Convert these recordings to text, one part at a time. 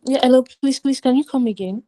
Yeah, hello, please, can you come again?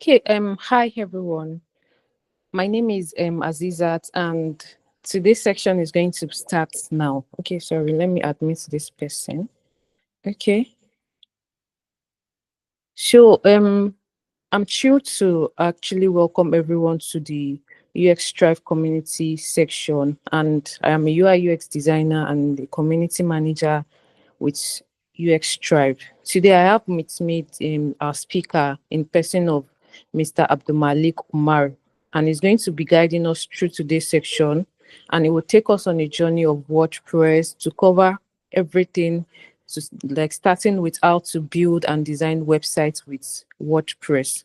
Okay, hi everyone. My name is Azizat, and today's section is going to start now. Okay, sorry, let me admit this person. Okay. So I'm thrilled to actually welcome everyone to the UX Drive community section, and I am a UI UX designer and the community manager with UX Tribe. Today, I have with me our speaker in person of Mr. Abdulmalik Umar, and he's going to be guiding us through today's section, and it will take us on a journey of WordPress to cover everything, to, like starting with how to build and design websites with WordPress.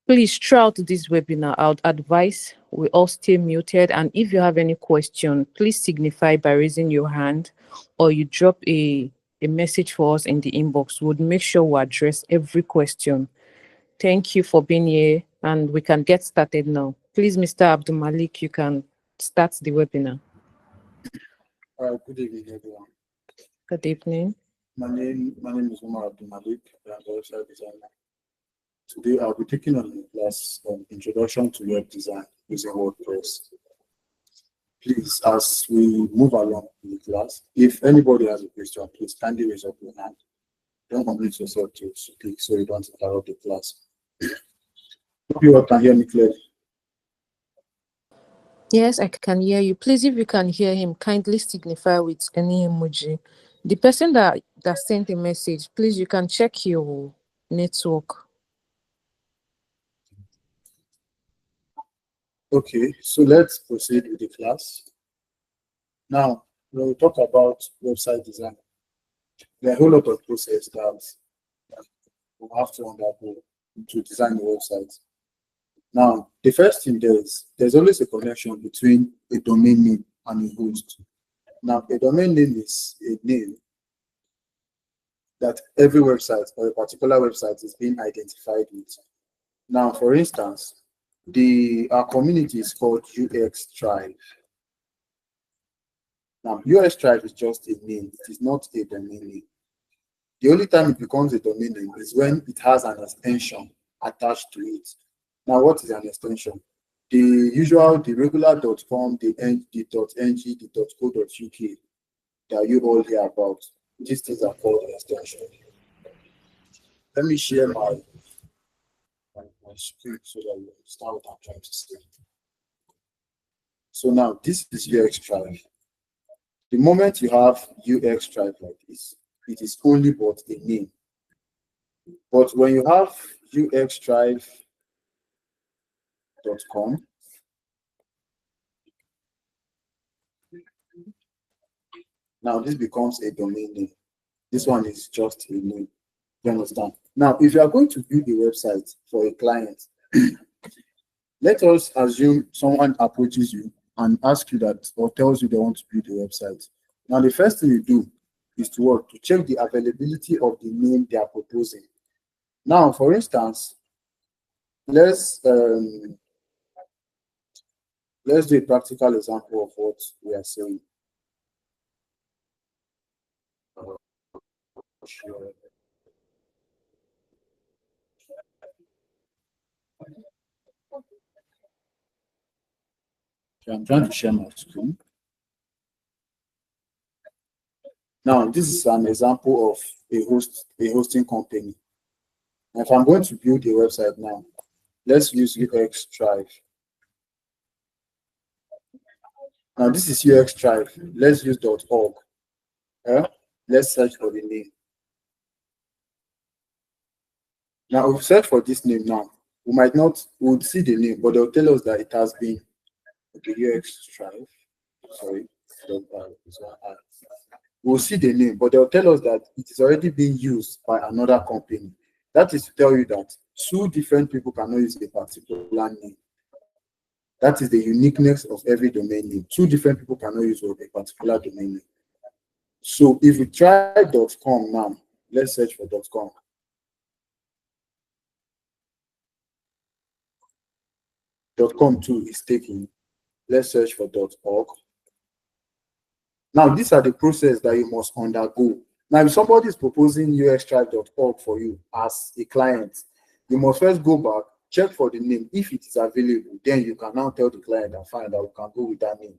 Please, throughout this webinar, I would advise we all stay muted. And if you have any question, please signify by raising your hand or you drop a message for us in the inbox. We'll make sure we address every question. Thank you for being here, and we can get started now. Please, Mr. Abdul Malik, you can start the webinar. Good evening, everyone. Good evening. My name is Umar Abdul Malik. I'm a website designer. Today, I'll be taking on a class on Introduction to Web Design using WordPress. Please, as we move along in the class, if anybody has a question, please kindly raise up your hand. Don't unmute yourself to speak so you don't interrupt the class. Hope you all can hear me clearly. Yes, I can hear you. Please, if you can hear him, kindly signify with any emoji. The person that sent a message, please, you can check your network. Okay, so let's proceed with the class. Now, when we talk about website design, there are a whole lot of process that we have to undergo to design a website. Now, the first thing there's always a connection between a domain name and a host. Now, a domain name is a name that every website or a particular website is being identified with. Now, for instance, our community is called UX Tribe. Now, UX Tribe is just a name, it is not a domain name. The only time it becomes a domain name is when it has an extension attached to it. Now, what is an extension? The regular .com, the .ng, the .co.uk that you all hear about, these things are called extension. Let me share my screen so that you understand what I'm trying to say. So now, this is UX Tribe. The moment you have UX Tribe like this, it is only but a name. But when you have uxtribe.com, now this becomes a domain name. This one is just a name. You understand? Now, if you are going to build a website for a client, let us assume someone approaches you and asks you that or tells you they want to build a website. Now, the first thing you do is to check the availability of the name they are proposing. Now, for instance, let's do a practical example of what we are saying. I'm trying to share my screen. Now, this is an example of a hosting company. And if I'm going to build a website now, let's use UX Tribe. Now, this is UX Tribe. Let's use .org. Let's search for the name. Now, we've searched for this name now. We'll see the name, but they'll tell us that it has been UX Tribe. Sorry. We'll see the name, but they'll tell us that it is already being used by another company. That is to tell you that two different people cannot use a particular name. That is the uniqueness of every domain name. Two different people cannot use a particular domain name. So if we try .com now, let's search for .com. .com too is taken. Let's search for .org. Now, these are the process that you must undergo. Now, if somebody is proposing uxtribe.org for you as a client, You must first go back, check for the name. If it is available, then you can now tell the client and find out we can go with that name.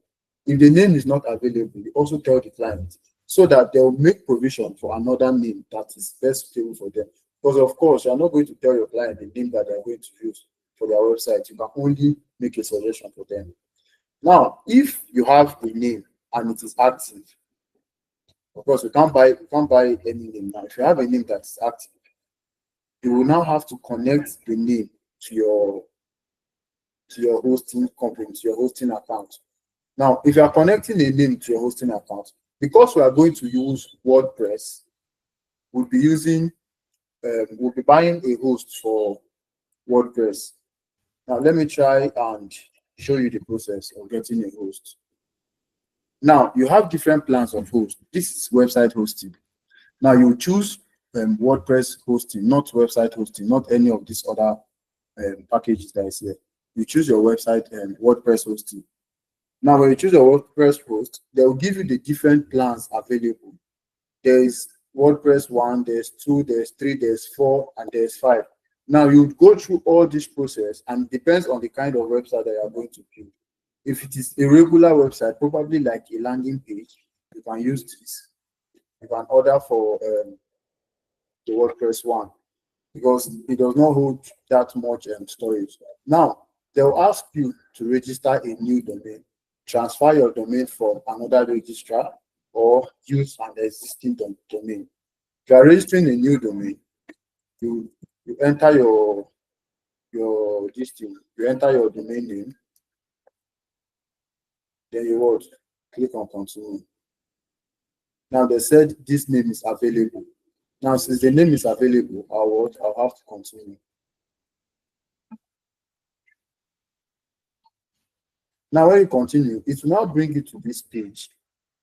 If the name is not available, you also tell the client so that they'll make provision for another name that is best suitable for them. Because of course, you're not going to tell your client the name that they're going to use for their website. You can only make a suggestion for them. Now, if you have a name and it is active, of course, you can't buy any name now. If you have a name that is active, you will now have to connect the name to your hosting company, to your hosting account. Now, if you are connecting a name to your hosting account, because we are going to use WordPress, we'll be using we'll be buying a host for WordPress. Now, let me try and show you the process of getting a host. Now, you have different plans of host. This is website hosting. Now, you choose WordPress hosting, not website hosting, not any of these other packages that is here. You choose your website and WordPress hosting. Now, when you choose your WordPress host, they will give you the different plans available. There is WordPress 1, there's 2, there's 3, there's 4, and there's 5. Now, you go through all this process, and it depends on the kind of website that you are going to build. If it is a regular website, probably like a landing page, you can use this. You can order for the WordPress 1 because it does not hold that much storage. Now, they'll ask you to register a new domain, transfer your domain from another registrar, or use an existing domain. If you are registering a new domain, you enter your this thing, you enter your domain name, then you what? Click on continue. Now they said this name is available. Now, since the name is available, I'll have to continue. Now, when you continue, it will now bring you to this page.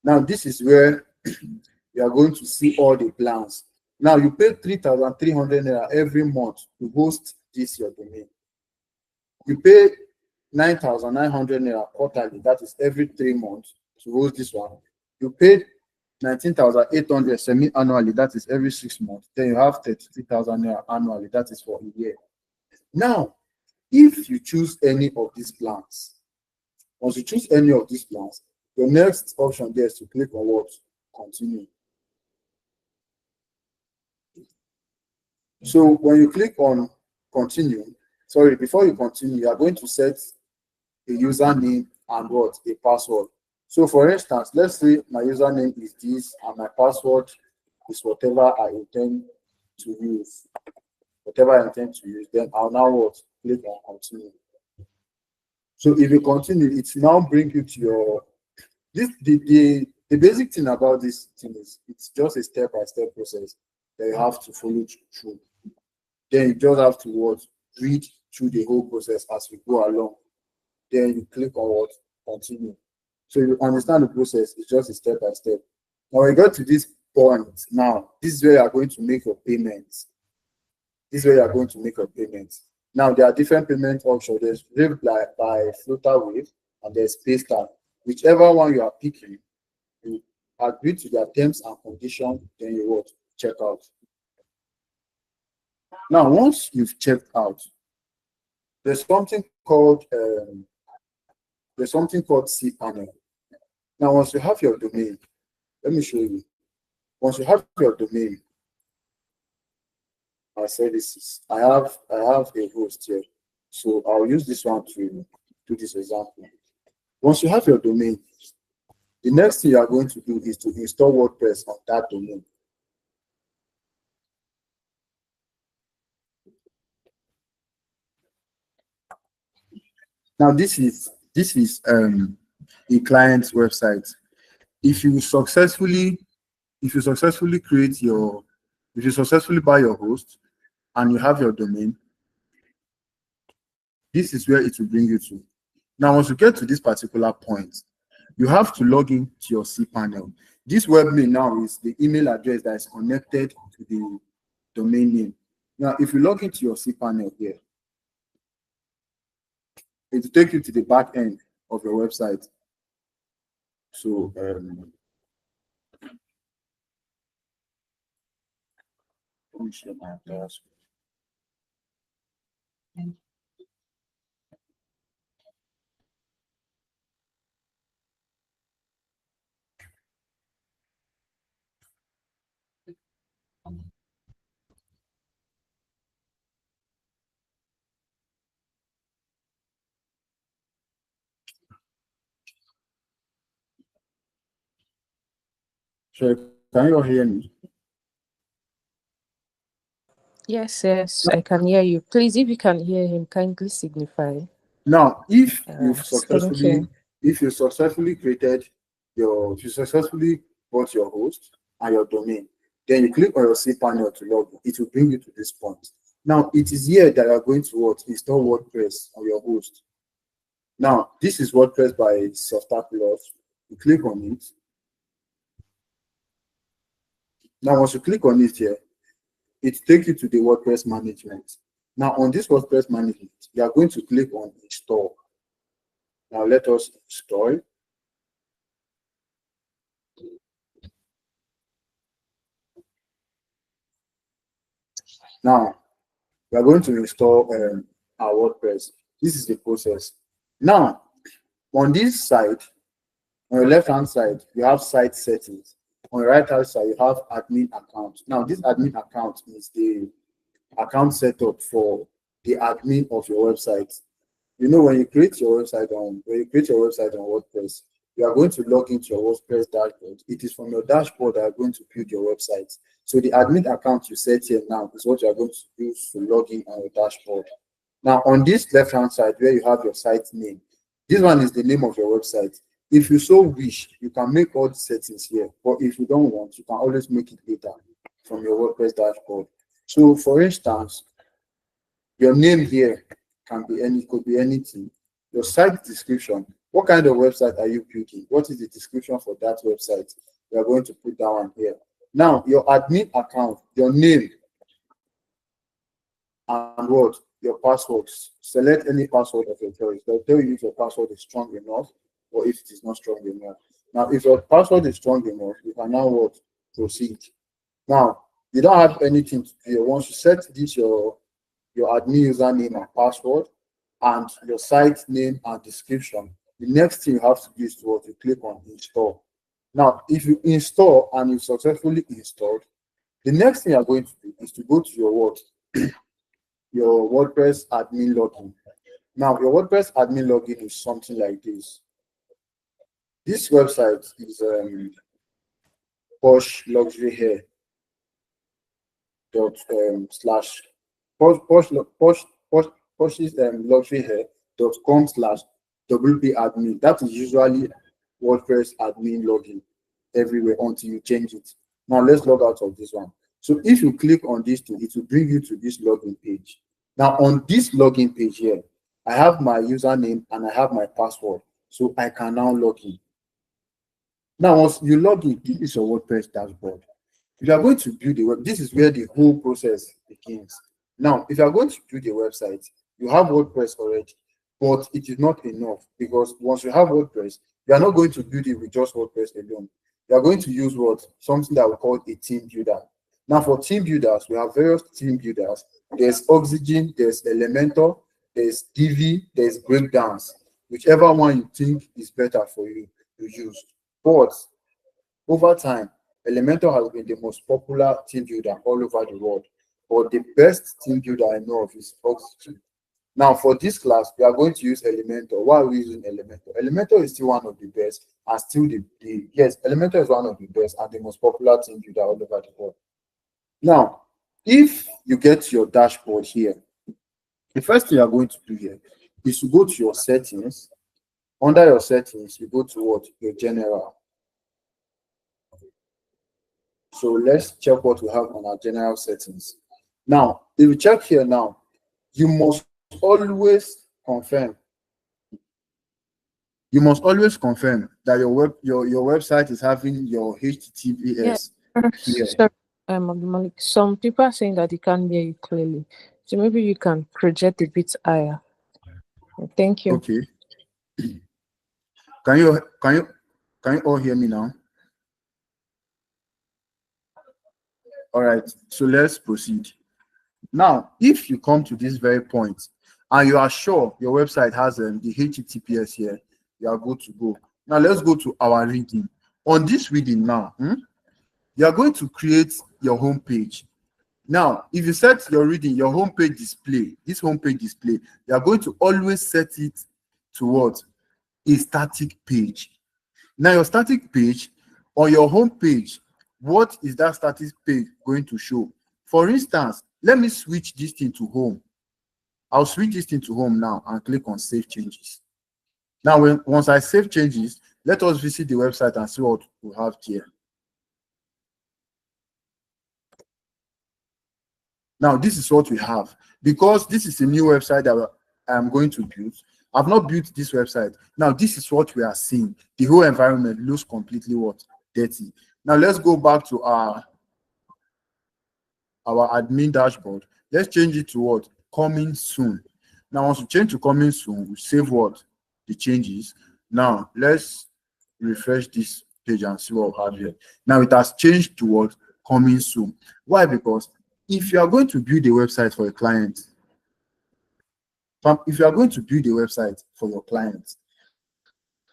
Now, this is where you are going to see all the plans. Now, you pay 3,300 naira every month to host this your domain. You pay 9,900 naira quarterly, that is every 3 months to host this one. You pay 19,800 semi-annually, that is every 6 months. Then you have 33,000 naira annually, that is for a year. Now, if you choose any of these plans, once you choose any of these plans, the next option there is to click on what? Continue. So when you click on continue, sorry, before you continue, you are going to set a username and what? A password. So for instance, let's say my username is this and my password is whatever I intend to use. Whatever I intend to use, then I'll now what? Click on continue. So if you continue, it's now bring you to your the basic thing about this thing is it's just a step-by-step process that you have to follow through. Then you just have to what? Read through the whole process as we go along. Then you click on what? Continue. So you understand the process, it's just a step-by-step. Now we got to this point. Now, this is where you are going to make your payments. This is where you are going to make your payments. Now, there are different payment options. There's Wave by Floater Wave, and there's PayStar. Whichever one you are picking, you agree to their terms and conditions, then you what? Check out. Now, once you've checked out, there's something called cPanel. Now, once you have your domain, let me show you. Once you have your domain, our services, I have a host here. So I'll use this one to do this example. Once you have your domain, the next thing you are going to do is to install WordPress on that domain. Now this is a client's website. If you successfully create your, if you successfully buy your host and you have your domain, this is where it will bring you to. Now, once you get to this particular point, you have to log in to your cPanel. This web mail now is the email address that is connected to the domain name. Now, if you log into your cPanel here, it will take you to the back end of your website. So let me share my entire screen. So can you all hear me? Yes, yes, I can hear you. Please, if you can hear him, kindly signify. Now, All right, thank you. if you successfully if you successfully bought your host and your domain, then you click on your cPanel to log in. It will bring you to this point. Now, it is here that you are going to what? Install WordPress on your host. Now, this is WordPress by Softaculous. You click on it. Now, once you click on it here, it takes you to the WordPress management. Now, on this WordPress management, you are going to click on install. Now, let us install. Now, we are going to install our WordPress. This is the process. Now, on this side, on your left-hand side, you have site settings. On your right-hand side, you have admin account. Now, this admin account is the account setup for the admin of your website. You know, when you create your website on WordPress, you are going to log into your WordPress dashboard. It is from your dashboard that you are going to build your website. So the admin account you set here now is what you are going to use to log in on your dashboard. Now, on this left-hand side where you have your site name, this one is the name of your website. If you so wish, you can make all the settings here. But if you don't want, you can always make it later from your WordPress dashboard. So, for instance, your name here could be anything. Your site description. What kind of website are you building? What is the description for that website? We are going to put that one here. Now, your admin account, your name, and what? Your passwords. Select any password of your choice. They'll tell you if your password is strong enough or if it is not strong enough. Now, if your password is strong enough, you can now what? Proceed. Now, you don't have anything to do. Once you set this your admin username and password and your site name and description, the next thing you have to do is to click on install. Now, if you install and you successfully installed, the next thing you're going to do is to go to your WordPress admin login. Now, your WordPress admin login is something like this. This website is Posh Luxury Hair dot slash luxuryhair.com slash WP admin. That is usually WordPress admin login everywhere until you change it. Now let's log out of this one. So if you click on this thing, it will bring you to this login page. Now on this login page here, I have my username and I have my password. So I can now log in. Now once you log in, this is your WordPress dashboard. If you are going to build a web, this is where the whole process begins. Now, if you are going to build a website, you have WordPress already, but it is not enough because once you have WordPress, you are not going to build it with just WordPress alone. You are going to use something that we call a team builder. Now, for team builders, we have various team builders. There's Oxygen, there's Elementor, there's Divi, there's Breakdance. Whichever one you think is better for you to use. But over time, Elementor has been the most popular team builder all over the world. But the best team builder I know of is Oxygen. Now, for this class, we are going to use Elementor. Why are we using Elementor? Elementor is still one of the best, and still yes, Elementor is one of the best and the most popular team builder all over the world. Now, if you get your dashboard here, the first thing you are going to do here is to go to your settings. Under your settings, you go to your general. So let's check what we have on our general settings. Now, if you check here now, you must always confirm. You must always confirm that your website is having your HTTPS here. Sorry, Malik. Some people are saying that they can't hear you clearly. So maybe you can project a bit higher. Thank you. Okay. Can you all hear me now? All right. So let's proceed. Now, if you come to this very point and you are sure your website has the HTTPS here, you are good to go. Now let's go to our reading. On this reading now, you are going to create your home page. Now, if you set your reading, your homepage display, this homepage display, you are going to always set it to what? A static page. Now, your static page on your home page, what is that static page going to show? For instance, let me switch this thing to home. I'll switch this thing to home now and click on Save Changes. Now, once I save changes, let us visit the website and see what we have here. Now, this is what we have. Because this is a new website that I'm going to build. I've not built this website. Now, this is what we are seeing. The whole environment looks completely what? Dirty. Now, let's go back to our admin dashboard. Let's change it to what? Coming soon. Now, once we change to coming soon, we save what? The changes. Now, let's refresh this page and see what we have here. Now, it has changed to what? Coming soon. Why? Because if you are going to build a website for a client, if you are going to build a website for your client,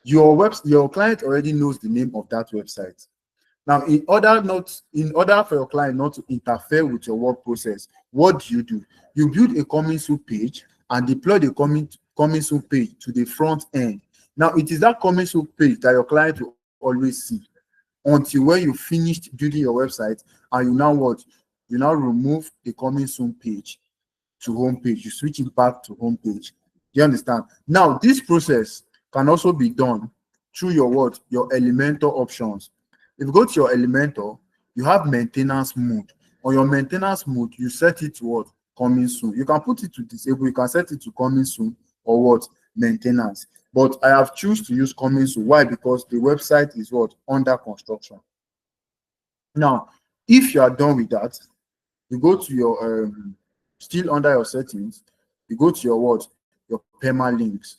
your client already knows the name of that website. Now, in order for your client not to interfere with your work process, what do? You build a coming soon page and deploy the coming soon page to the front end. Now, it is that coming soon page that your client will always see until when you finished building your website and you now what? You now remove the coming soon page to home page. You switch it back to home page. Do you understand? Now, this process can also be done through your what? Your Elementor options. If you go to your Elementor, you have maintenance mode. On your maintenance mode, you set it to what? Coming soon. You can put it to disable. You can set it to coming soon or what? Maintenance. But I have chosen to use coming soon. Why? Because the website is what? Under construction. Now, if you are done with that, you go to your still under your settings, you go to your what? Your permalinks.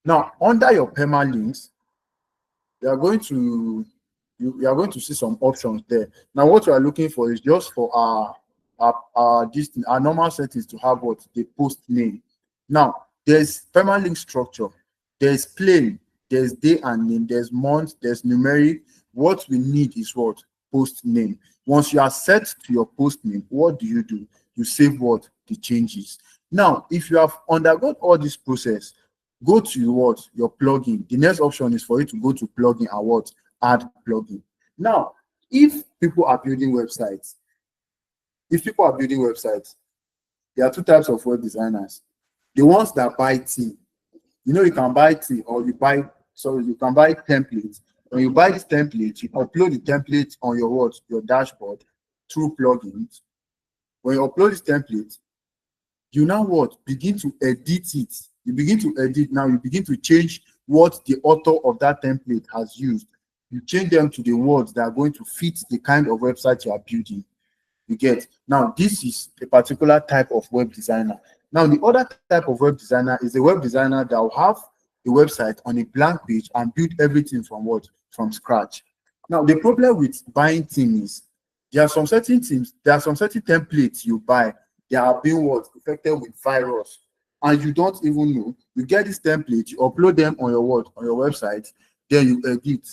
Now, under your permalinks, you are going to see some options there. Now, what you are looking for is just for our normal settings to have what? The post name. Now, there's permalink structure, there's plain, there's day and name, there's month, there's numeric. What we need is what? Post name. Once you are set to your post name, what do? You save what? The changes. Now, if you have undergone all this process, go to what? Your plugin. The next option is for you to go to plugin and what? Add plugin. Now, if people are building websites, there are two types of web designers. The ones that buy theme. You can buy theme or you can buy templates. When you buy this template, you upload the template on your what? Your dashboard through plugins. When you upload this template, you now what? Begin to edit it. You begin to edit now. You begin to change what the author of that template has used. You change them to the words that are going to fit the kind of website you are building. You get? Now, this is a particular type of web designer. Now, the other type of web designer is a web designer that will have a website on a blank page and build everything from what? From scratch. Now, the problem with buying themes is there are some certain templates you buy. They are being what? Affected with virus. And you don't even know. You get this template, you upload them on your what? On your website, then you edit.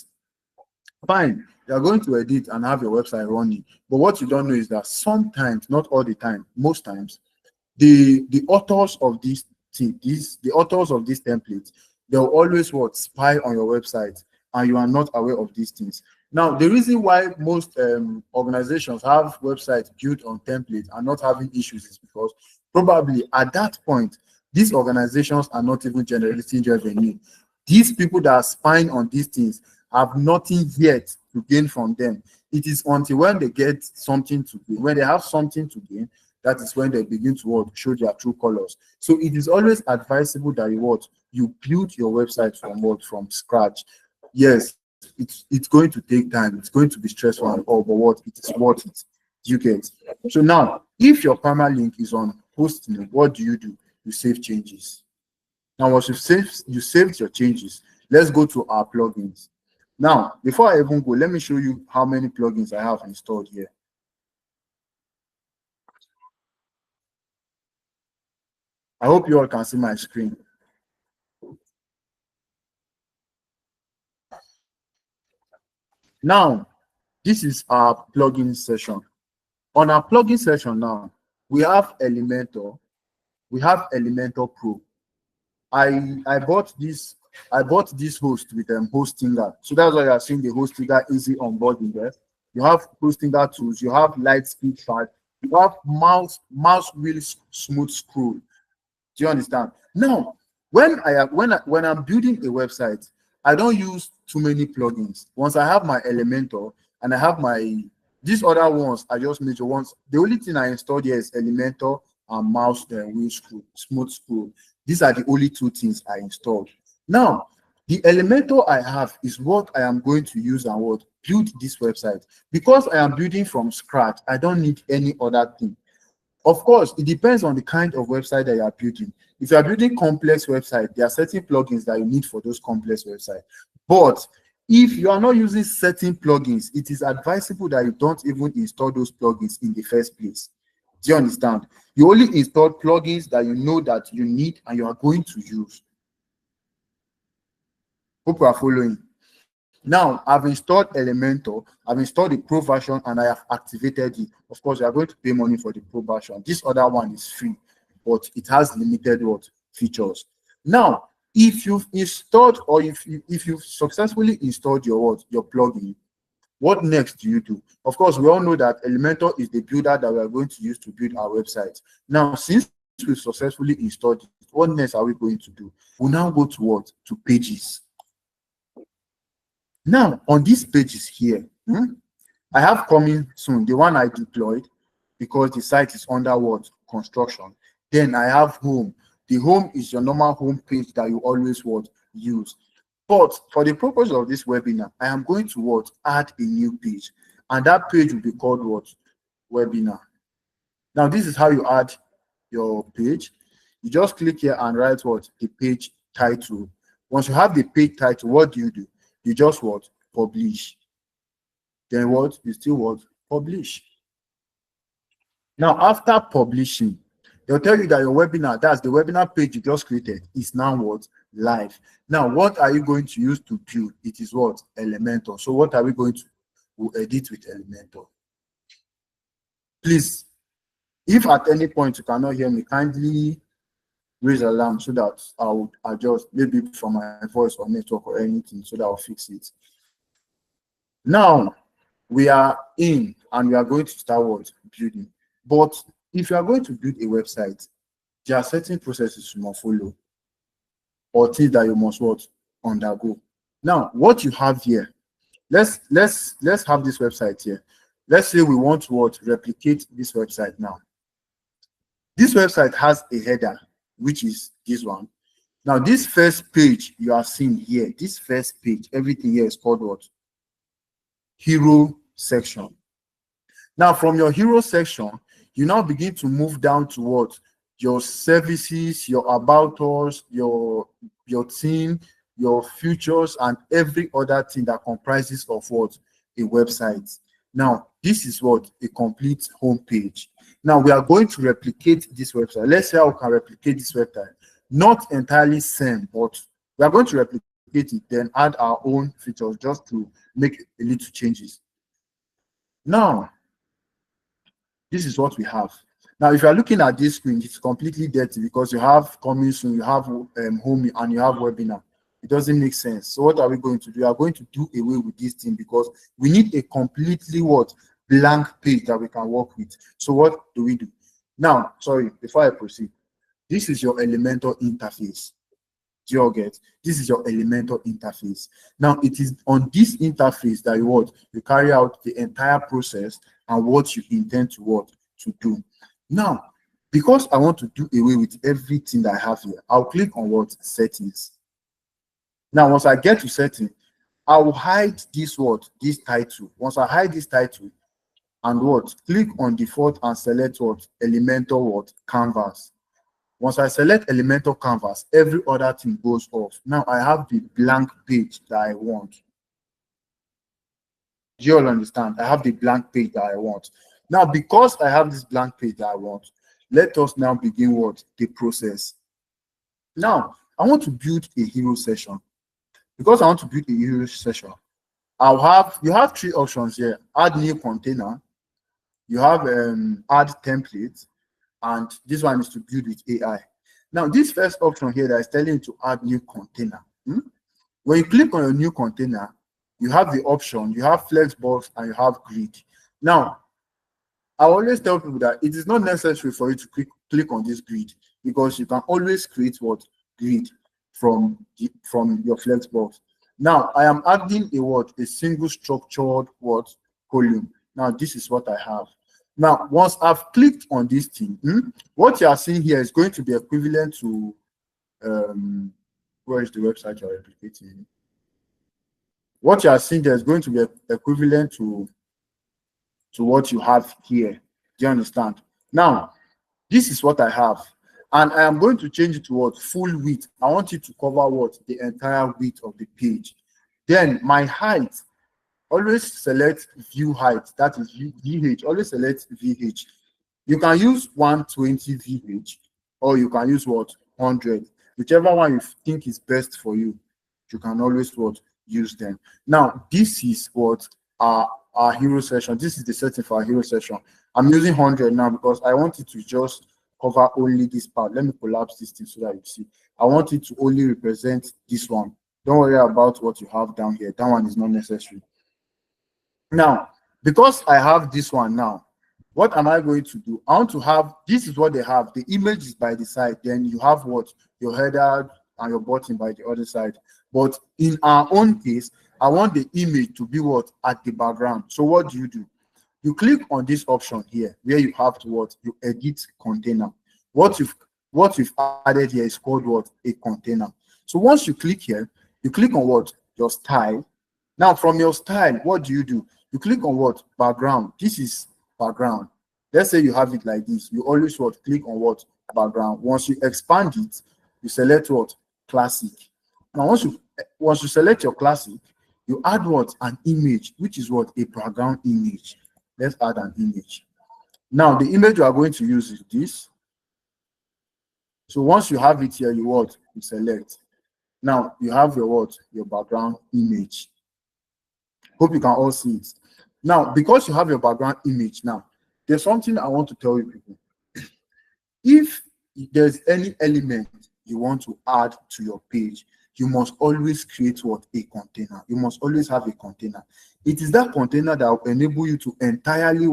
Fine, you are going to edit and have your website running. But what you don't know is that sometimes, not all the time, most times, the authors of these templates, they'll always what? Spy on your website, and you are not aware of these things. Now, the reason why most organizations have websites built on templates and not having issues is because probably at that point, these organizations are not even generating revenue. These people that are spying on these things have nothing yet to gain from them. It is until when they get something to gain, when they have something to gain, that is when they begin to show their true colors. So it is always advisable that you build your website from scratch. Yes, it's going to take time. It's going to be stressful and all, but it is worth it. You get? So now, if your permalink is on hosting, what do? You save changes. Now, once you saved your changes, let's go to our plugins. Now, before I even go, let me show you how many plugins I have installed here. I hope you all can see my screen. Now, this is our plugin session. On our plugin session now, we have Elementor. We have Elementor Pro. I bought this host with Hostinger. So that's why you are seeing the Hostinger easy onboarding there. You have Hostinger tools, you have light speed pad, you have mouse wheel smooth scroll. Do you understand? Now, when I'm building a website, I don't use too many plugins. Once I have my Elementor and I have my these other ones, I just major ones. The only thing I installed here is Elementor and mouse wheel scroll, smooth scroll. These are the only two things I installed. Now, the Elementor I have is what I am going to use and what build this website. Because I am building from scratch, I don't need any other thing. Of course, it depends on the kind of website that you are building. If you are building complex website, there are certain plugins that you need for those complex websites. But if you are not using certain plugins, it is advisable that you don't even install those plugins in the first place. Do you understand? You only install plugins that you know that you need and you are going to use. Hope you are following. Now, I've installed Elementor, I've installed the Pro version, and I have activated it. Of course, you are going to pay money for the Pro version. This other one is free, but it has limited what features. Now, if you've installed or if you've successfully installed your plugin, what next do you do? Of course, we all know that Elementor is the builder that we are going to use to build our website. Now, since we've successfully installed it, what next are we going to do? We'll now go to what? To pages. Now, on these pages here, I have coming soon, the one I deployed, because the site is under what? Construction. Then I have home. The home is your normal home page that you always what? Use. But for the purpose of this webinar, I am going to what? Add a new page. And that page will be called what? Webinar. Now, this is how you add your page. You just click here and write what? The page title. Once you have the page title, what do? You just what? Publish. Then what? You still what? Publish. Now, after publishing, they'll tell you that your webinar, that's the webinar page you just created, is now what? Live. Now, what are you going to use to build? It is what? Elementor. So what are we going to we'll edit with Elementor? Please, if at any point you cannot hear me, kindly raise alarm so that I would adjust, maybe from my voice or network or anything, so that I'll fix it. Now we are in and we are going to start what? Building. But if you are going to build a website, there are certain processes you must follow or things that you must what? Undergo. Now, what you have here, let's have this website here. Let's say we want to what? Replicate this website now. This website has a header, which is this one. Now, this first page you are seeing here, this first page, everything here is called what? Hero section. Now, from your hero section, you now begin to move down to what? Your services, your about us, your team, your features, and every other thing that comprises of what? A website. Now, this is what? A complete home page. Now, we are going to replicate this website. Let's say how we can replicate this website. Not entirely same, but we are going to replicate it, then add our own features just to make a little changes. Now, this is what we have. Now, if you are looking at this screen, it's completely dirty because you have coming soon, you have home, and you have webinar. It doesn't make sense. So what are we going to do? We are going to do away with this thing because we need a completely what? Blank page that we can work with. So what do we do? Now, sorry, before I proceed, this is your Elementor interface. Do you all get? This is your Elementor interface. Now, it is on this interface that you carry out the entire process and what you intend to what? To do. Now, because I want to do away with everything that I have here, I'll click on what? Settings. Now, once I get to setting, I will hide this what? This title. Once I hide this title and what? Click on default and select what? Elementor what? Canvas. Once I select Elementor Canvas, every other thing goes off. Now I have the blank page that I want. Do you all understand? I have the blank page that I want. Now, because I have this blank page that I want, let us now begin what? The process. Now, I want to build a hero session. Because I want to build a hero session, you have three options here: add new container, you have add template, and this one is to build with AI. Now, this first option here that is telling you to add new container. When you click on a new container, you have the option, you have Flexbox and you have grid. Now, I always tell people that it is not necessary for you to click on this grid, because you can always create what? Grid from your Flexbox. Now, I am adding a single structured column. Now, this is what I have. Now, once I've clicked on this thing, what you are seeing here is going to be equivalent to where is the website you're replicating? What you are seeing there is going to be equivalent to what you have here. Do you understand? Now, this is what I have, and I am going to change it to what? Full width. I want it to cover what? The entire width of the page. Then my height, always select view height, that is VH. Always select VH. You can use 120 VH, or you can use what? 100. Whichever one you think is best for you, you can always use them. Now, this is what our hero session. This is the setting for our hero session. I'm using 100 now because I want it to just cover only this part. Let me collapse this thing so that you see. I want it to only represent this one. Don't worry about what you have down here. That one is not necessary. Now, because I have this one now, what am I going to do? I want to have, this is what they have. The image is by the side. Then you have what? Your header and your button by the other side. But in our own case, I want the image to be what? At the background. So what do? You click on this option here where you have to you edit container. What you've added here is called what? A container. So once you click here, you click on what? Your style. Now from your style, what do? You click on what? Background. This is background. Let's say you have it like this. You always click on what? Background. Once you expand it, you select what? Classic. Now once you select your classic, you add what? An image, which is what? A background image. Let's add an image. Now the image you are going to use is this. So once you have it here, you select. Now you have your background image. Hope you can all see it. Now, because you have your background image, now there's something I want to tell you people. If there's any element you want to add to your page, you must always create a container. You must always have a container. It is that container that will enable you to entirely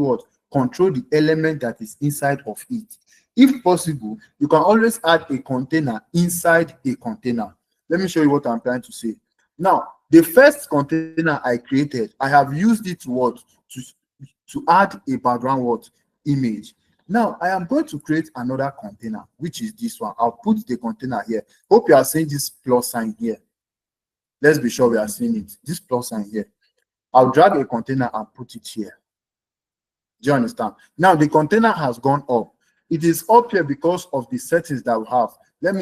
control the element that is inside of it. If possible, you can always add a container inside a container. Let me show you what I'm trying to say. Now, the first container I created, I have used it to add a background image. Now I am going to create another container, which is this one. I'll put the container here. Hope you are seeing this plus sign here. Let's be sure we are seeing it. This plus sign here. I'll drag a container and put it here. Do you understand? Now the container has gone up. It is up here because of the settings that we have. Let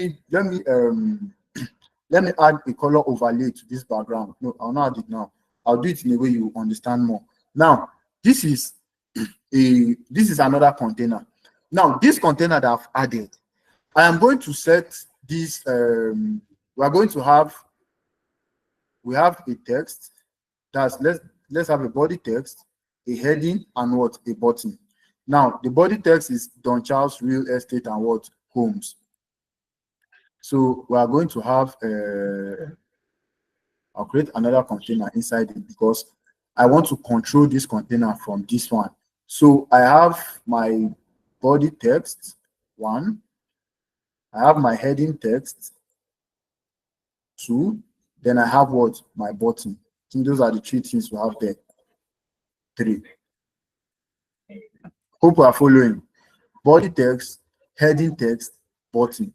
me add a color overlay to this background. No, I'll not add it now. I'll do it in a way you understand more. Now, this is another container. Now, this container that I've added, I am going to set this. We have a text. Let's have a body text, a heading, and a button. Now, the body text is Don Charles Real Estate and Homes. So we are going to have I'll create another container inside it because I want to control this container from this one. So I have my body text, 1. I have my heading text, 2. Then I have my button. I think those are the 3 things we have there. 3. Hope you are following. Body text, heading text, button.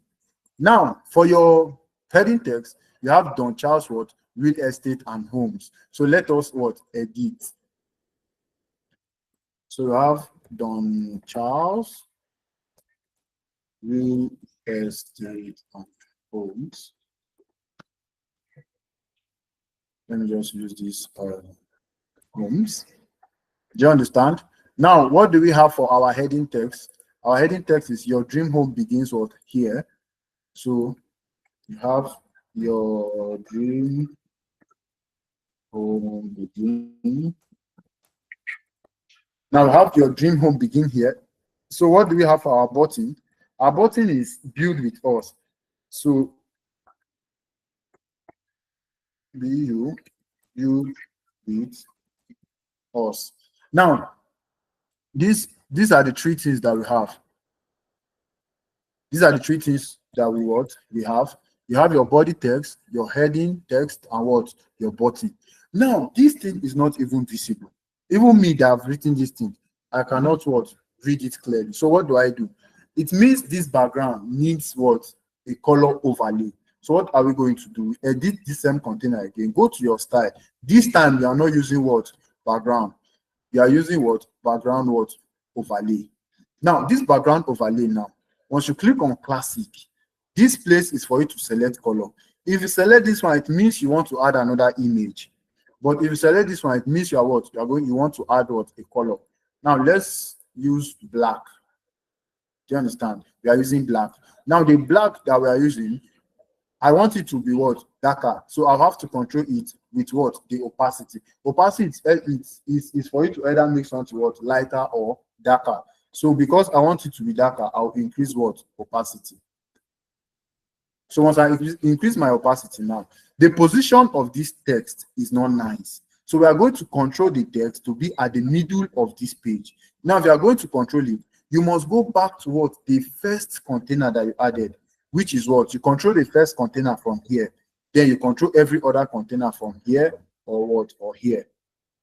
Now, for your heading text, you have Don Charles Real Estate and Homes. So let us edit. So you have Don Charles Real Estate and Homes. Let me just use this homes. Do you understand? Now, what do we have for our heading text? Our heading text is your dream home begins what here. So you have your dream home begin. Now we have your dream home begin here. So what do we have for our button? Our button is build with us. So build with us. Now these are the three things that we have. These are the three things that we have. You have your body text, your heading text, and what? Your button. Now, this thing is not even visible. Even me that have written this thing, I cannot what? Read it clearly. So what do? It means this background needs what? A color overlay. So what are we going to do? Edit the same container again. Go to your style. This time you are not using what? Background. You are using what? Background what? Overlay. Now, this background overlay now, once you click on classic, this place is for you to select color. If you select this one, it means you want to add another image. But if you select this one, it means you are what? You want to add what? A color. Now let's use black. Do you understand? We are using black. Now the black that we are using, I want it to be what? Darker. So I'll have to control it with what? The opacity. Opacity is for you to either make something what? Lighter or darker. So because I want it to be darker, I'll increase what? Opacity. So once I increase my opacity now, the position of this text is not nice. So we are going to control the text to be at the middle of this page. Now, if you are going to control it, you must go back to what? The first container that you added, which is what? You control the first container from here. Then you control every other container from here or what? Or here.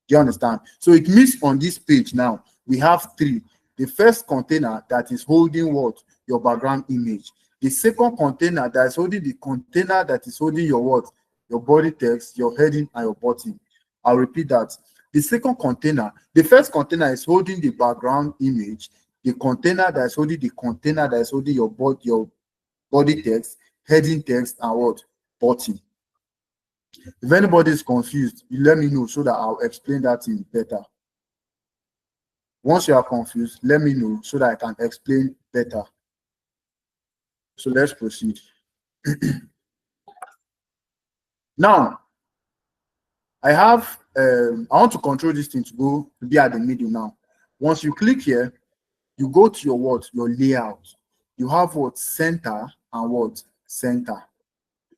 Do you understand? So it means on this page now, we have three. The first container that is holding what? Your background image. The second container that is holding the container that is holding your what? Your body text, your heading, and your button. I'll repeat that. The second container, the first container is holding the background image. The container that is holding the container that is holding your body text, heading text, and what? Button. If anybody is confused, you let me know so that I'll explain that thing better. Once you are confused, let me know so that I can explain better. So let's proceed. Now, I want to control this thing to be at the middle now. Once you click here, you go to your what? Your layout. You have what? Center and what? Center.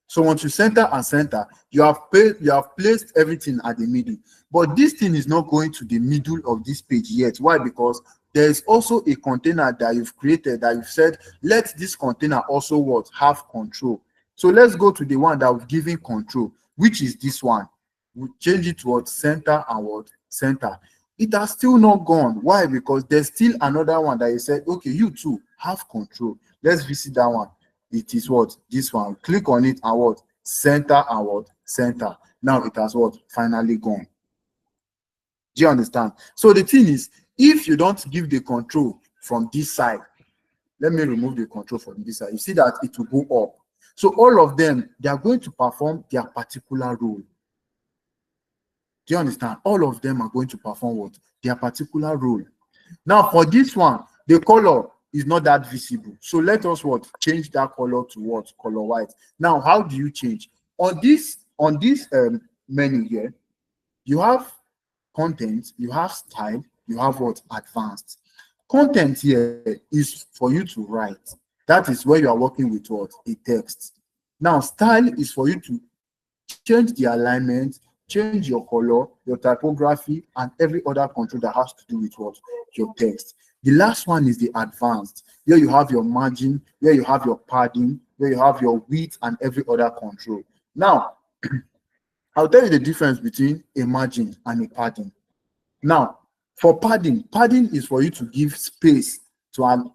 So once you center and center, you have placed everything at the middle. But this thing is not going to the middle of this page yet. Why? Because there is also a container that you've created that you've said, let this container also what? Have control. So let's go to the one that we've given control, which is this one. We change it to what? Center and what? Center. It has still not gone. Why? Because there's still another one that you said, okay, you too have control. Let's visit that one. It is what? This one. Click on it and what? Center and what? Center. Now it has what? Finally gone. Do you understand? So the thing is, if you don't give the control from this side, let me remove the control from this side. You see that it will go up. So all of them, they are going to perform their particular role. Do you understand? All of them are going to perform what? Their particular role. Now for this one, the color is not that visible. So let us what? Change that color to what? Color white. Now, how do you change? On this menu here, you have content, you have style, you have what? Advanced. Content here is for you to write. That is where you are working with what? A text. Now, style is for you to change the alignment, change your color, your typography, and every other control that has to do with what? Your text. The last one is the advanced, where you have your margin, where you have your padding, where you have your width and every other control. Now, I'll tell you the difference between a margin and a padding. Now, for padding, padding is for you to give space from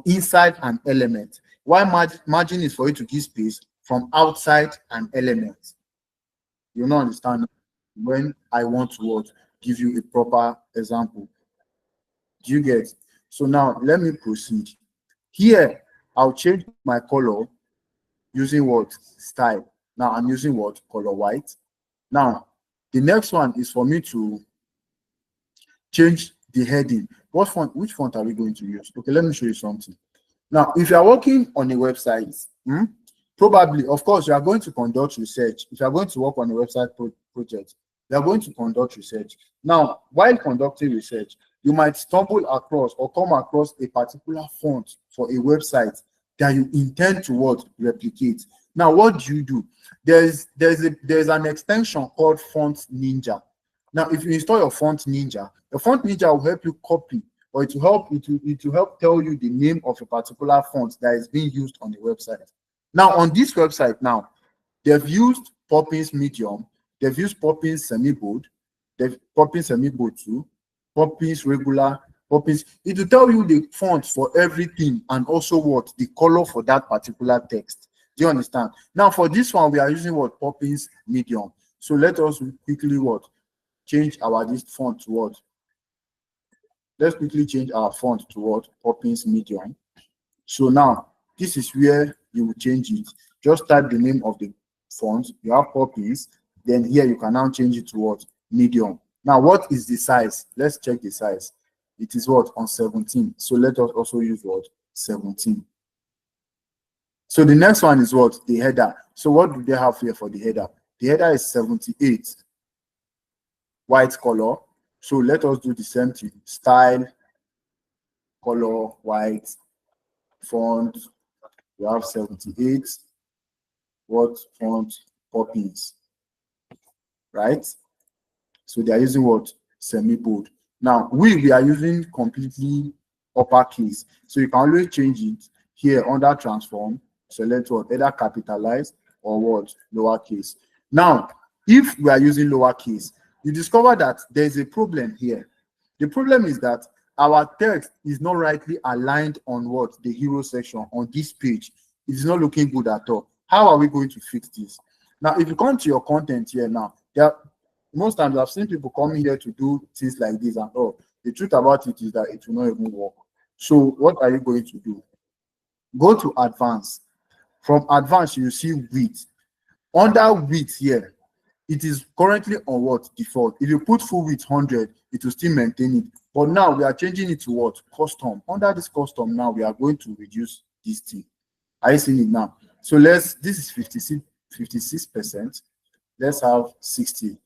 inside an element, while margin is for you to give space from outside an element. You not understand when I want to give you a proper example. Do you get? So now let me proceed. Here, I'll change my color using what? Style. Now I'm using what? Color white. Now, the next one is for me to change the heading. What font? Which font are we going to use? Okay, let me show you something. Now, if you are working on a website, probably, of course, you are going to conduct research. If you are going to work on a website project, you are going to conduct research. Now, while conducting research, you might stumble across or come across a particular font for a website that you intend to what? Replicate. Now, what do? There's an extension called Font Ninja. Now, if you install your Font Ninja, the Font Ninja will help you copy, or it will help tell you the name of a particular font that is being used on the website. Now, on this website now, they've used Poppins Medium, they've used Poppins Semi-Bold, they've Poppins Semi-Bold too, Poppins Regular, Poppins. It will tell you the font for everything and also what the color for that particular text. Do you understand? Now, for this one, we are using what? Poppins Medium. So let us quickly what? Change our this font to what? Let's quickly change our font to what? Poppins Medium. So now, this is where you will change it. Just type the name of the font. You have Poppins. Then here you can now change it to what? Medium. Now, what is the size? Let's check the size. It is what? On 17. So let us also use what? 17. So the next one is what? The header. So what do they have here for the header? The header is 78. White color. So let us do the same thing. Style, color, white, font. We have 78. What font? Poppins. Right? So they are using what? Semi-bold. Now, we are using completely uppercase. So you can always change it here under transform. Select what? Either capitalize or what? Lowercase. Now, if we are using lowercase, you discover that there is a problem here. The problem is that our text is not rightly aligned on what? The hero section on this page. It is not looking good at all. How are we going to fix this? Now, if you come to your content here now, most times I've seen people coming here to do things like this and all. The truth about it is that it will not even work. So what are you going to do? Go to advanced. From advanced, you see width. Under width here, it is currently on what? Default. If you put full width 100, it will still maintain it. But now we are changing it to what? Custom. Under this custom now, we are going to reduce this thing. Are you seeing it now? So this is 56%. Let's have 60.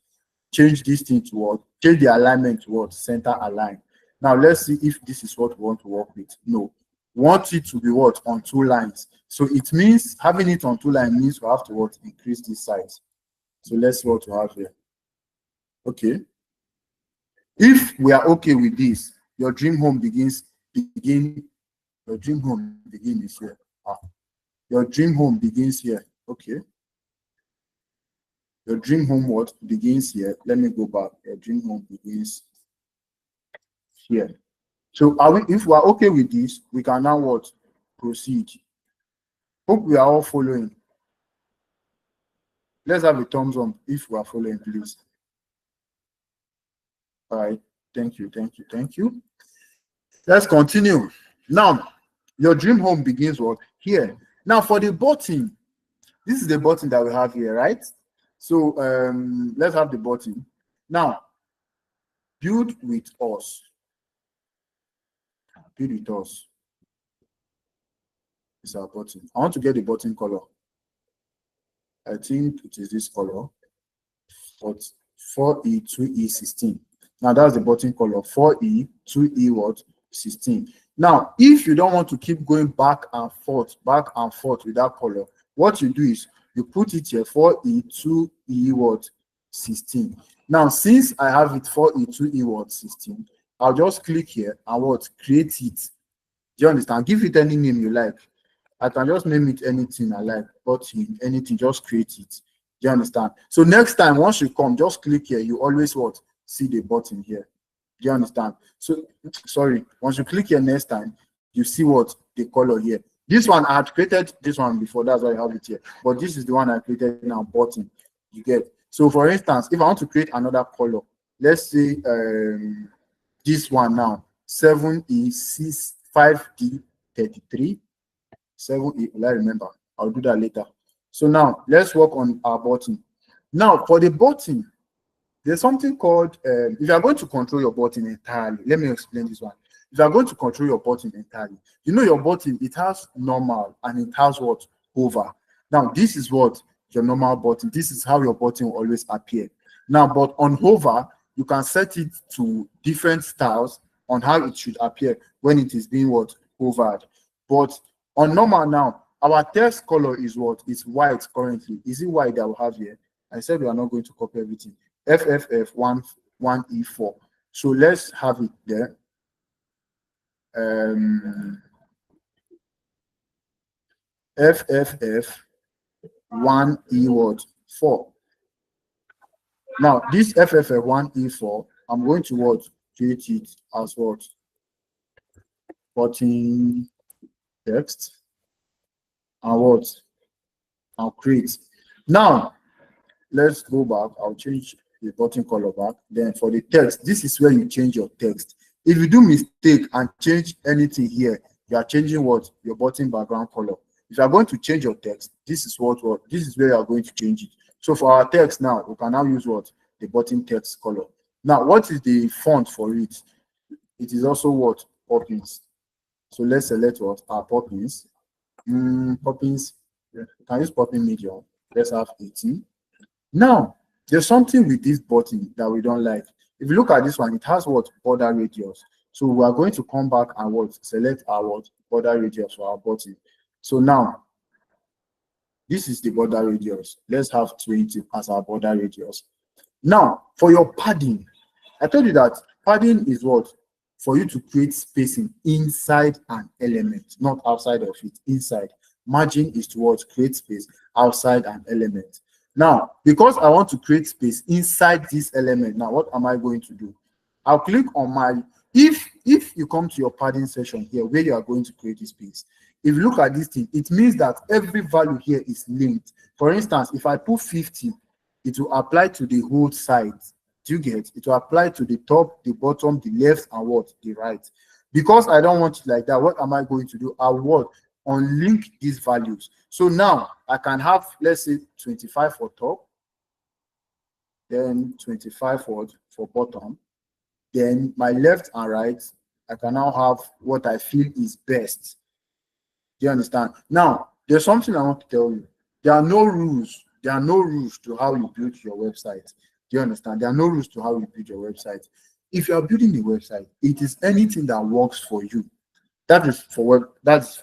Change this thing to what? Change the alignment to what? Center align. Now let's see if this is what we want to work with. No. We want it to be what? On 2 lines. So it means having it on 2 lines means we have to what? Increase this size. So let's see what we have here. Okay. If we are okay with this, your dream home begins here. Your dream home begins here. Okay. Your dream home what? Begins here. Let me go back. Your dream home begins here. So if we are okay with this, we can now what? Proceed. Hope we are all following. Let's have a thumbs up if we are following, please. All right. Thank you. Let's continue. Now, your dream home begins what? Here. Now, for the button, this is the button that we have here, right? So let's have the button. Now, build with us. Build with us. It's our button. I want to get the button color. I think it is this color. But 4E, 2E, 16. Now that's the button color. 4E, 2E, what? 16. Now, if you don't want to keep going back and forth with that color, what you do is you put it here 4E, 2E, what? 16. Now, since I have it 4E, 2E, what? 16, I'll just click here and what? Create it. Do you understand? Give it any name you like. I can just name it anything I like, button, anything, just create it. Do you understand? So next time, once you come, just click here. You always what? See the button here. Do you understand? So, sorry, once you click here next time, you see what? The color here. This one, I had created this one before, that's why I have it here. But this is the one I created now, button. You get? So, for instance, if I want to create another color, let's say this one now, 7E, 5D, 33. 7E, will I remember? I'll do that later. So now let's work on our button. Now for the button, there's something called if you are going to control your button entirely, let me explain this one. If you are going to control your button entirely, you know your button, it has normal and it has what? Hover. Now, this is what your normal button. This is how your button will always appear. Now, but on hover, you can set it to different styles on how it should appear when it is being what? Hovered. But on normal now, our text color is what? It's white currently. Is it white that we have here? I said we are not going to copy everything. FFF11E4. So let's have it there. FFF1E what? 4. Now, this FFF1E4, I'm going to what? Create it as what? Button text and what? I'll create. Now, let's go back. I'll change the button color back. Then for the text, this is where you change your text. If you do mistake and change anything here, you are changing what? Your button background color. If you are going to change your text, this is what this is where you are going to change it. So for our text now, we can now use what? The button text color. Now, what is the font for it? It is also what? Poppins. So let's select what? Our Poppins. Poppins. Yeah, you can use Poppin medium. Let's have 18. Now, there's something with this button that we don't like. If you look at this one, it has what? Border radius. So we are going to come back and what? Select our what? Border radius for our button. So now, this is the border radius. Let's have 20 as our border radius. Now, for your padding, I told you that padding is what? For you to create spacing inside an element, not outside of it, inside. Margin is towards create space outside an element. Now, because I want to create space inside this element, now what am I going to do? I'll click on my, if you come to your padding section here where you are going to create a space, if you look at this thing, it means that every value here is linked. For instance, if I put 50, it will apply to the whole side. Do you get? It will apply to the top, the bottom, the left, and what? The right. Because I don't want it like that, what am I going to do? I will unlink these values. So now I can have, let's say, 25 for top, then 25 for bottom, then my left and right, I can now have what I feel is best. Do you understand? Now, there's something I want to tell you. There are no rules. There are no rules to how you build your website. Do you understand? There are no rules to how you build your website. If you are building a website, it is anything that works for you. That is for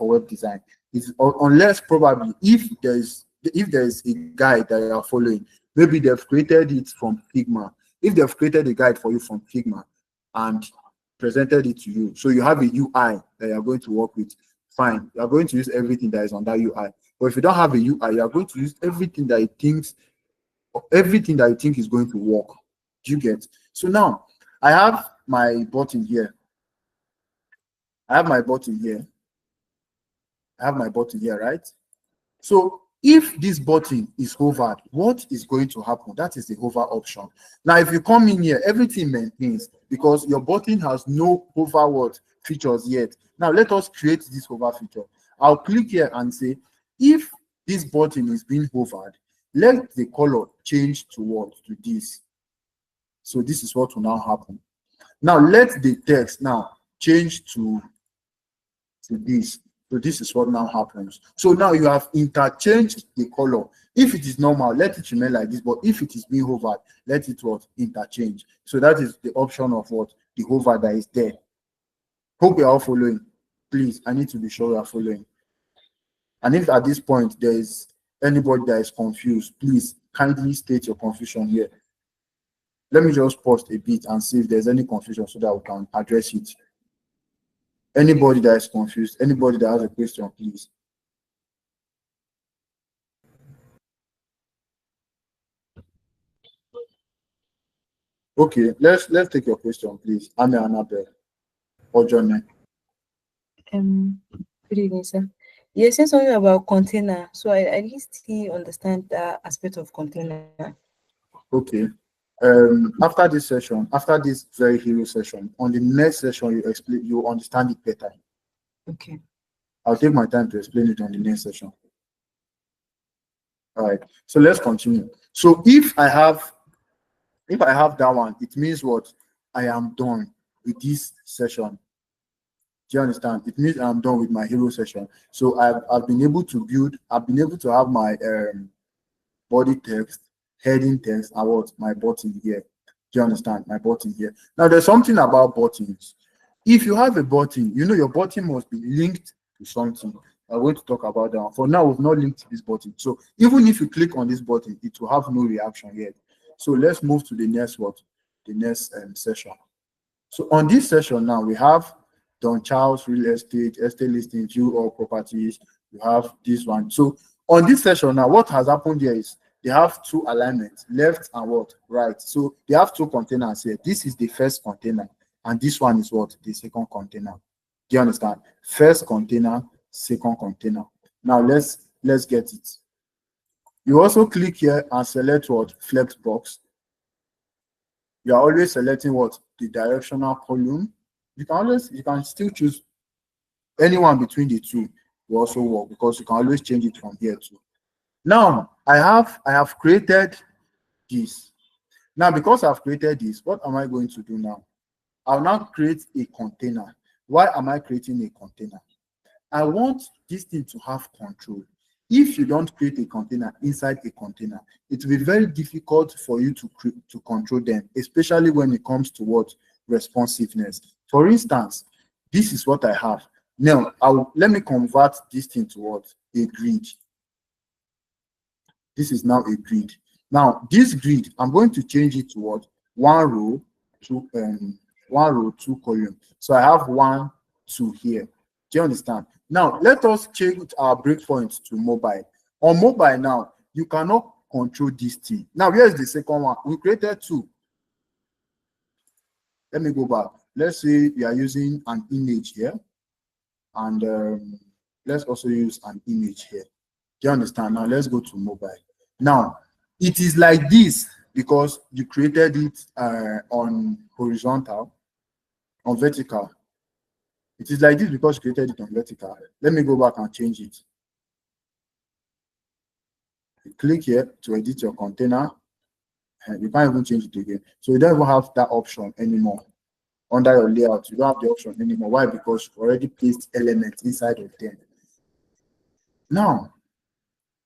web design. It's, unless probably if there is a guide that you are following, maybe they've created it from Figma. If they've created a guide for you from Figma and presented it to you, so you have a UI that you're going to work with, fine. You're going to use everything that is on that UI. But if you don't have a UI, you're going to use everything that you think is going to work. Do you get? So now I have my button here. I have my button here, right? So if this button is hovered, what is going to happen? That is the hover option. Now, if you come in here, everything maintains because your button has no hover features yet. Now, let us create this hover feature. I'll click here and say, if this button is being hovered, let the color change to this. So this is what will now happen. Now, let the text now change to this. So this is what now happens. So now you have interchanged the color. If it is normal, let it remain like this. But if it is being hovered, let it interchange. So that is the option of the hover that is there. Hope you are all following. Please, I need to be sure you are following. And if at this point there is anybody that is confused, please kindly state your confusion here. Let me just pause a bit and see if there's any confusion so that we can address it. Anybody that is confused, anybody that has a question, please. Okay, let's take your question, please. I'm Annabelle or Johnny. Good evening, sir. You said something about container, so I didn't still understand that aspect of container. Okay. After this session, after this very hero session, on the next session you understand it better. Okay. I'll take my time to explain it on the next session. All right. So let's continue. So if I have that one, it means what? I am done with this session. Do you understand? It means I'm done with my hero session. So I've been able to build, I've been able to have my body text, heading text, and what my button here. Do you understand? My button here. Now there's something about buttons. If you have a button, you know your button must be linked to something. I'm going to talk about that. For now, we've not linked this button. So even if you click on this button, it will have no reaction yet. So let's move to the next what? The next session. So on this session now, we have Don Charles real estate, estate listing, view all properties. You have this one. So on this session now, what has happened here is they have two alignments, left and what? Right. So they have two containers here. This is the first container, and this one is what? The second container. Do you understand? First container, second container. Now let's get it. You also click here and select what? Flex box. You are always selecting what? The directional column. You can still choose anyone between the two will also work, because you can always change it from here too. Now I have created this. Now because I've created this, what am I going to do now? I'll now create a container. Why am I creating a container? I want this thing to have control. If you don't create a container inside a container, it will be very difficult for you to control them, especially when it comes to what? Responsiveness. For instance, this is what I have. Now, let me convert this thing to what? A grid. This is now a grid. Now, this grid, I'm going to change it to what? One row, two column. So I have 1, 2 here. Do you understand? Now, let us change our breakpoint to mobile. On mobile now, you cannot control this thing. Now, here's the second one. We created 2. Let me go back. Let's say we are using an image here. And let's also use an image here. Do you understand? Now, let's go to mobile. Now, it is like this because you created it on horizontal, on vertical. It is like this because you created it on vertical. Let me go back and change it. You click here to edit your container, and you can't even change it again. So you don't even have that option anymore. Under your layout, you don't have the option anymore. Why? Because you already placed elements inside of them. Now,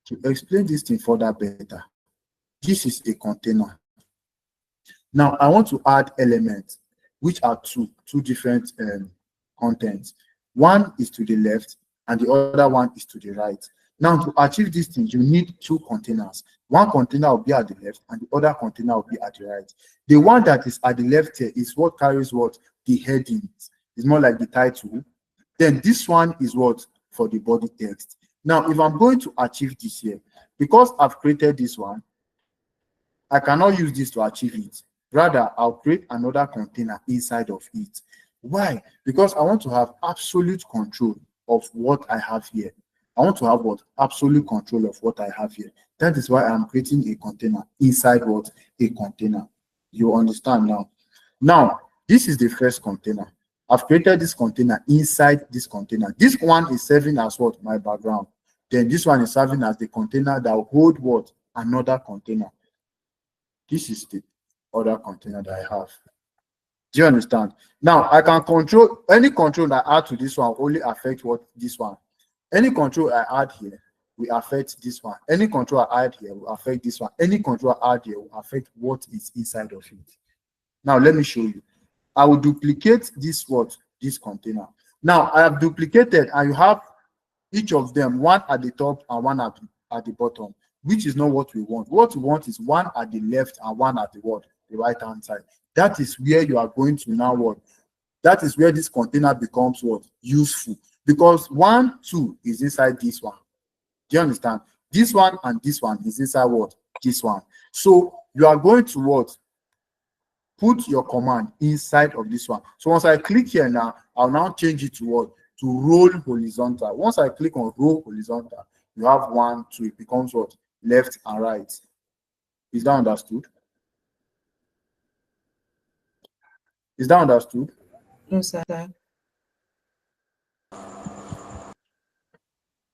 to explain this thing further better, this is a container. Now, I want to add elements, which are two different contents. One is to the left and the other one is to the right. Now, to achieve this thing, you need 2 containers. One container will be at the left and the other container will be at the right. The one that is at the left here is what carries what? The headings. It's more like the title. Then this one is what? For the body text. Now, if I'm going to achieve this here, because I've created this one, I cannot use this to achieve it. Rather, I'll create another container inside of it. Why? Because I want to have absolute control of what I have here. I want to have what? Absolute control of what I have here. That is why I'm creating a container inside what? A container. You understand now? Now, this is the first container. I've created this container inside this container. This one is serving as what? My background. Then this one is serving as the container that will hold what? Another container. This is the other container that I have. Do you understand? Now, I can control any control that I add to this one only affect what? This one. Any control I add here will affect this one. Any control I add here will affect this one. Any control I add here will affect what is inside of it. Now, let me show you. I will duplicate this what? This container. Now, I have duplicated and you have each of them, one at the top and one at the bottom, which is not what we want. What we want is one at the left and one at the what? The right hand side. That is where you are going to now what? That is where this container becomes what? Useful. Because 1, 2 is inside this one. Do you understand? This one and this one is inside what? This one. So you are going to what? Put your command inside of this one. So once I click here now, I'll now change it to what? To roll horizontal. Once I click on roll horizontal, you have 1, 2. It becomes what? Left and right. Is that understood? Is that understood? No, sir.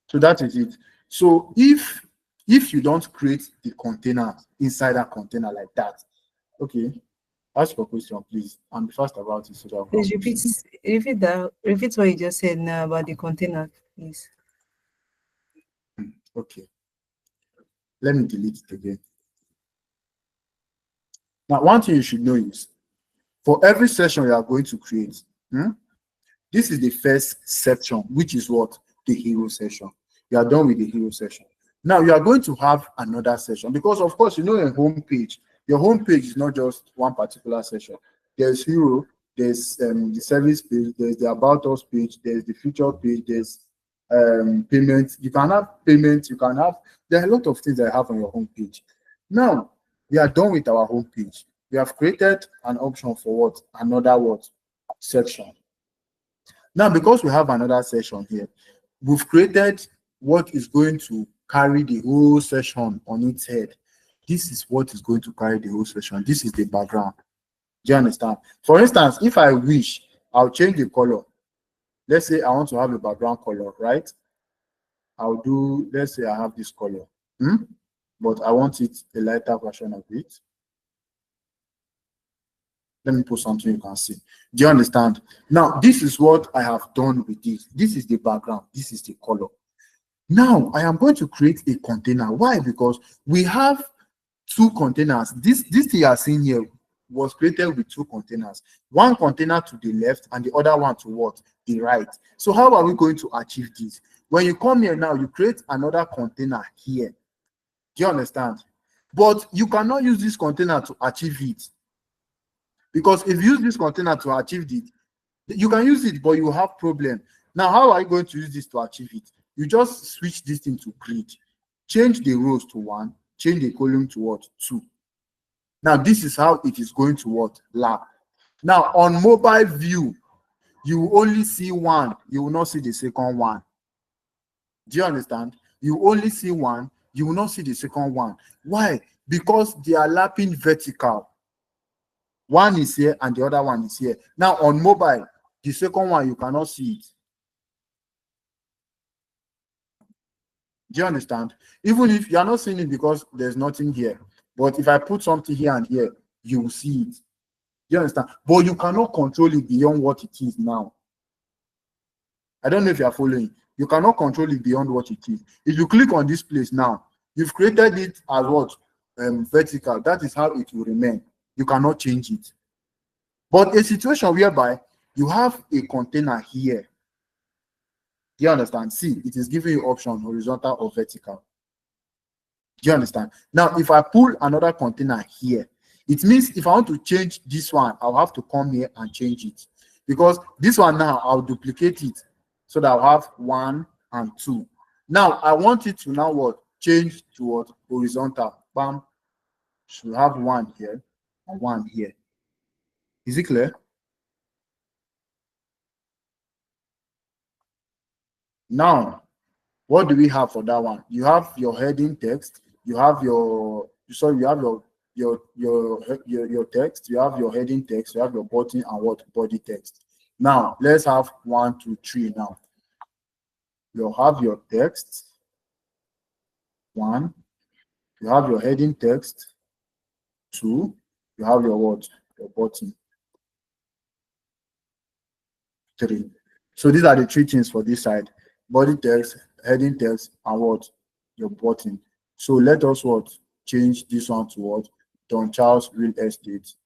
So that is it. So if you don't create the container inside that container like that, okay, Ask your question, please, and be fast about it so that we Please can repeat, proceed. repeat what you just said now about the container, please. Okay, let me delete it again. Now, one thing you should know is for every session you are going to create, this is the first section, which is what? The hero session. You are done with the hero session. Now you are going to have another session because, of course, you know your home page. Your home page is not just one particular session. There's hero, there's the service page, there's the about us page, there's the feature page, there's payment. You can have payment. You can have. There are a lot of things that I have on your home page. Now we are done with our home page. We have created an option for what? Another what? Section. Now, because we have another section here, we've created what is going to carry the whole session on its head. This is what is going to carry the whole session. This is the background. Do you understand? For instance, if I wish, I'll change the color. Let's say I want to have a background color, right? I'll do, let's say I have this color, but I want it a lighter version of it. Let me put something you can see. Do you understand? Now, this is what I have done with this. This is the background. This is the color. Now, I am going to create a container. Why? Because we have two containers. This thing you are seeing here was created with two containers. One container to the left and the other one to what? The right. So how are we going to achieve this? When you come here now, you create another container here. Do you understand? But you cannot use this container to achieve it. Because if you use this container to achieve it, you can use it, but you have problem. Now, how are you going to use this to achieve it? You just switch this thing to grid. Change the rows to 1, change the column to what? 2. Now, this is how it is going to what? Lap. Now, on mobile view, you will only see 1. You will not see the second one. Do you understand? You only see 1. You will not see the second one. Why? Because they are lapping vertical. One is here and the other one is here. Now on mobile, the second one, you cannot see it. Do you understand? Even if you are not seeing it because there's nothing here. But if I put something here and here, you will see it. Do you understand? But you cannot control it beyond what it is now. I don't know if you are following. You cannot control it beyond what it is. If you click on this place now, you've created it as what? Vertical. That is how it will remain. You cannot change it. But a situation whereby you have a container here. Do you understand? See, it is giving you option horizontal or vertical. Do you understand? Now, if I pull another container here, it means if I want to change this one, I'll have to come here and change it. Because this one now, I'll duplicate it so that I'll have 1 and 2. Now, I want it to now what? Change to what? Horizontal. Bam. Should have 1 here and 1 here. Is it clear? Now, what do we have for that one? You have your heading text, you have your you have your text, you have your heading text, you have your button and what? Body text. Now let's have 1, 2, 3 now. You have your text, 1, you have your heading text, 2, you have your what? Your button, 3. So these are the 3 things for this side: body text, heading text, and what? Your button. So let us what? Change this one to what? Don Charles Real Estate.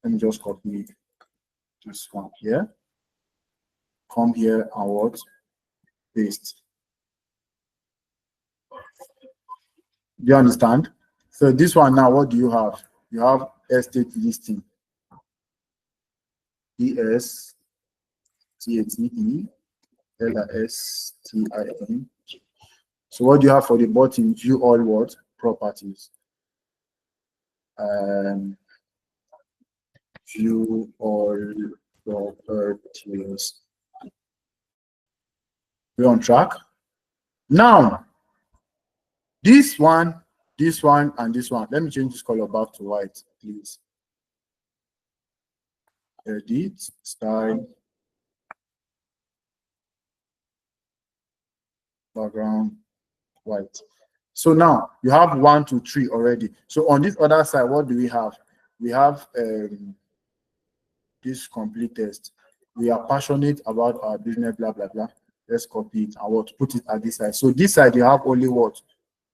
Let me just copy this one here. Come here and what? Paste. Do you understand? So this one now, what do you have? You have estate listing. ESTATELISTIN. So what do you have for the button? View all what? Properties. View all properties. We're on track. Now, this one, and this one. Let me change this color back to white, please. Edit, style, background, white. So now you have 1 to 3 already. So on this other side, what do we have? We have this complete text. We are passionate about our business, blah blah blah. Let's copy it and what put it at this side. So this side you have only what?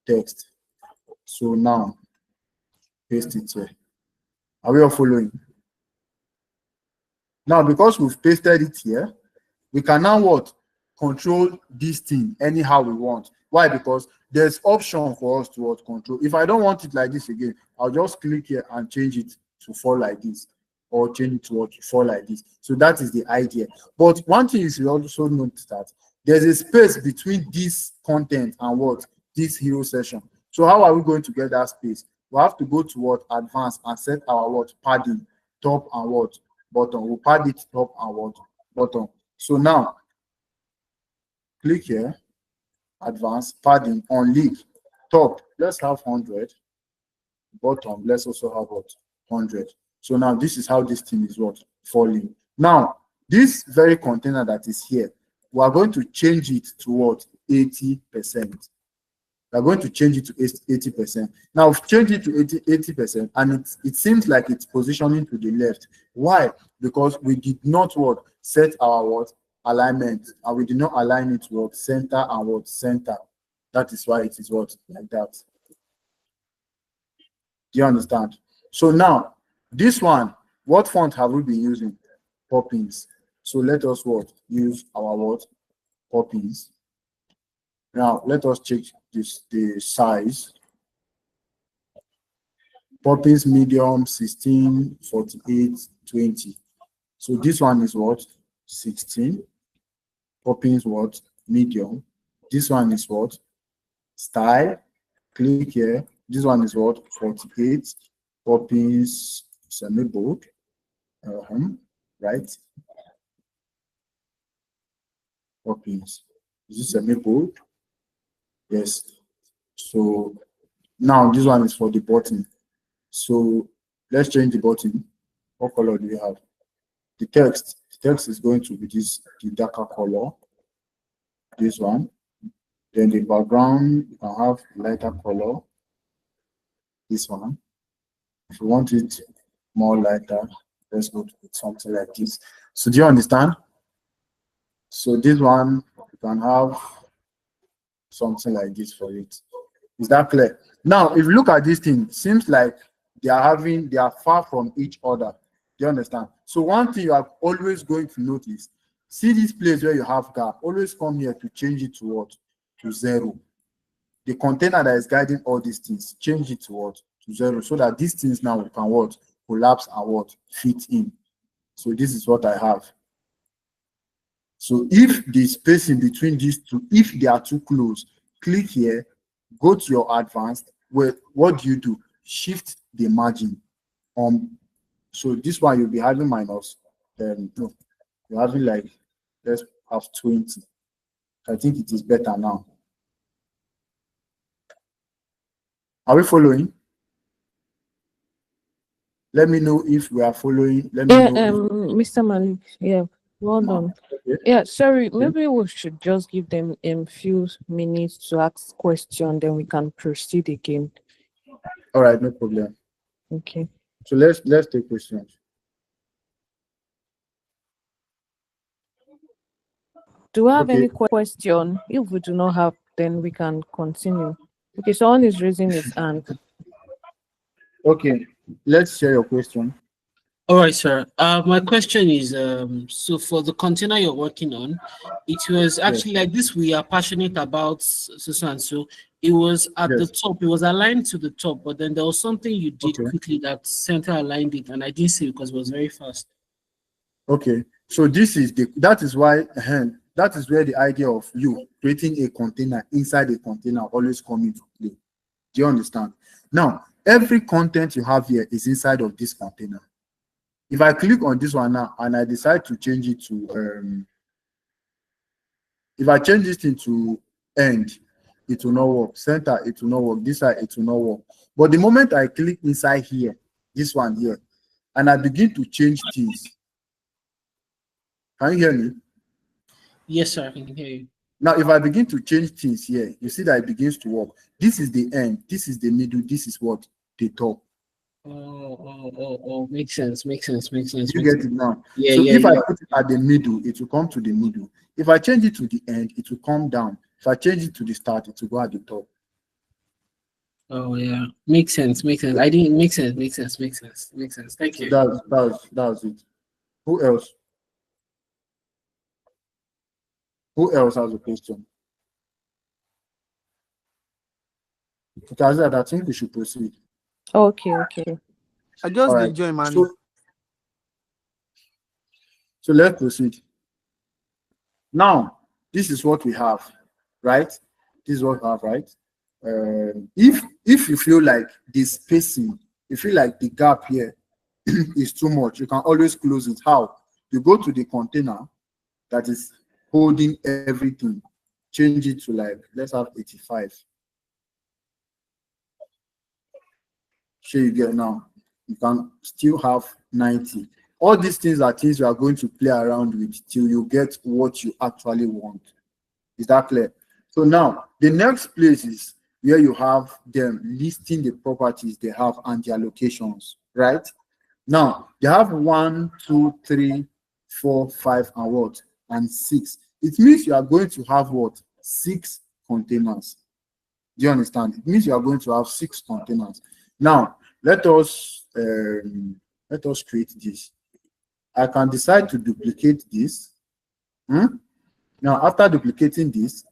Text. So now paste it here. Are we all following? Now, because we've pasted it here, we can now what? Control this thing anyhow we want. Why? Because there's option for us to what? Control. If I don't want it like this again, I'll just click here and change it to fall like this, or change it to what? To fall like this. So that is the idea. But one thing is, you also notice that there's a space between this content and what? This hero session. So how are we going to get that space? We have to go to what? Advanced and set our what? Padding, top and what? Bottom. We'll pad it top and what? Bottom. So now click here, advanced, padding, on lead, top, let's have 100, bottom, let's also have what? 100. So now this is how this thing is what? Falling. Now, this very container that is here, we are going to change it to what? 80%. We are going to change it to 80%. Now, we've changed it to 80%, and it seems like it's positioning to the left. Why? Because we did not what? Set our what? Alignment, and we did not align it to what? Center and what? Center. That is why it is what? Like that. Do you understand? So now, this one, what font have we been using? Poppins. So let us what? Use our what? Poppins. Now, let us check the size. Poppins medium 16, 48, 20. So this one is what? 16. Poppins what? Medium. This one is what? Style. Click here. This one is what? 48. Poppins semi-bold. Right? Poppins. Is this semi-bold? Yes. So now this one is for the button. So let's change the button. What color do we have? The text is going to be this, the darker color. This one. Then the background, you can have lighter color. This one. If you want it more lighter, let's go to something like this. So do you understand? So this one, you can have something like this for it. Is that clear? Now, if you look at this thing, seems like they are far from each other. Do you understand? So one thing you are always going to notice, see this place where you have gap, always come here to change it to what? To 0. The container that is guiding all these things, change it to what? To 0, so that these things now can what? Collapse and what? Fit in. So this is what I have. So if the spacing between these two, if they are too close, click here, go to your advanced, where what do? Shift the margin. So this one you'll be having minus, no, you're having like, let's have 20. I think it is better now. Are we following? Let me know if we are following. Let me know. Mr. Malik, yeah, well done. Okay. Yeah, sorry, maybe we should just give them a few minutes to ask question, then we can proceed again. All right, no problem. Okay. So let's take questions. Do we have Okay. any question? If we do not have, then we can continue. Okay, someone is raising his hand. Okay, let's share your question. All right, sir. My question is, so for the container you're working on, it was actually like this. We are passionate about so and so. It was at the top. It was aligned to the top, but then there was something you did quickly that center aligned it, and I didn't see it because it was very fast. Okay, so that is why that is where the idea of you creating a container inside a container always come into play. Do you understand? Now, every content you have here is inside of this container. If I click on this one now and I decide to change it to if I change this thing to end, it will not work. Center, it will not work. This side, it will not work. But the moment I click inside here, this one here, and I begin to change things, can you hear me? Yes, sir, I can hear you. Now, if I begin to change things here, you see that it begins to work. This is the end. This is the middle. This is what? The top. Makes sense. Makes sense. Makes sense. You Makes get sense. it now? Yeah, So yeah, if I yeah. put it at the middle, it will come to the middle. If I change it to the end, it will come down. If I change it to the start, it will go at the top. Oh, yeah. Makes sense. Makes sense. I didn't make sense. Makes sense. Makes sense. Makes sense. Thank So you. that's it. Who else? Who else has a question? Because I think we should proceed. Okay, okay. I just All did right. join, man. So let's proceed. Now, this is what we have, right? This is what we have, right? If you feel like the spacing, you feel like the gap here is too much, you can always close it. How? You go to the container that is holding everything, change it to like, let's have 85. Sure, you get now. You can still have 90. All these things are things you are going to play around with till you get what you actually want. Is that clear? So now the next place is where you have them listing the properties they have and their locations, right? Now they have 1, 2, 3, 4, 5, and what? And 6. It means you are going to have what? 6 containers. Do you understand? It means you are going to have 6 containers. Now let us create this. I can decide to duplicate this. Now, after duplicating this,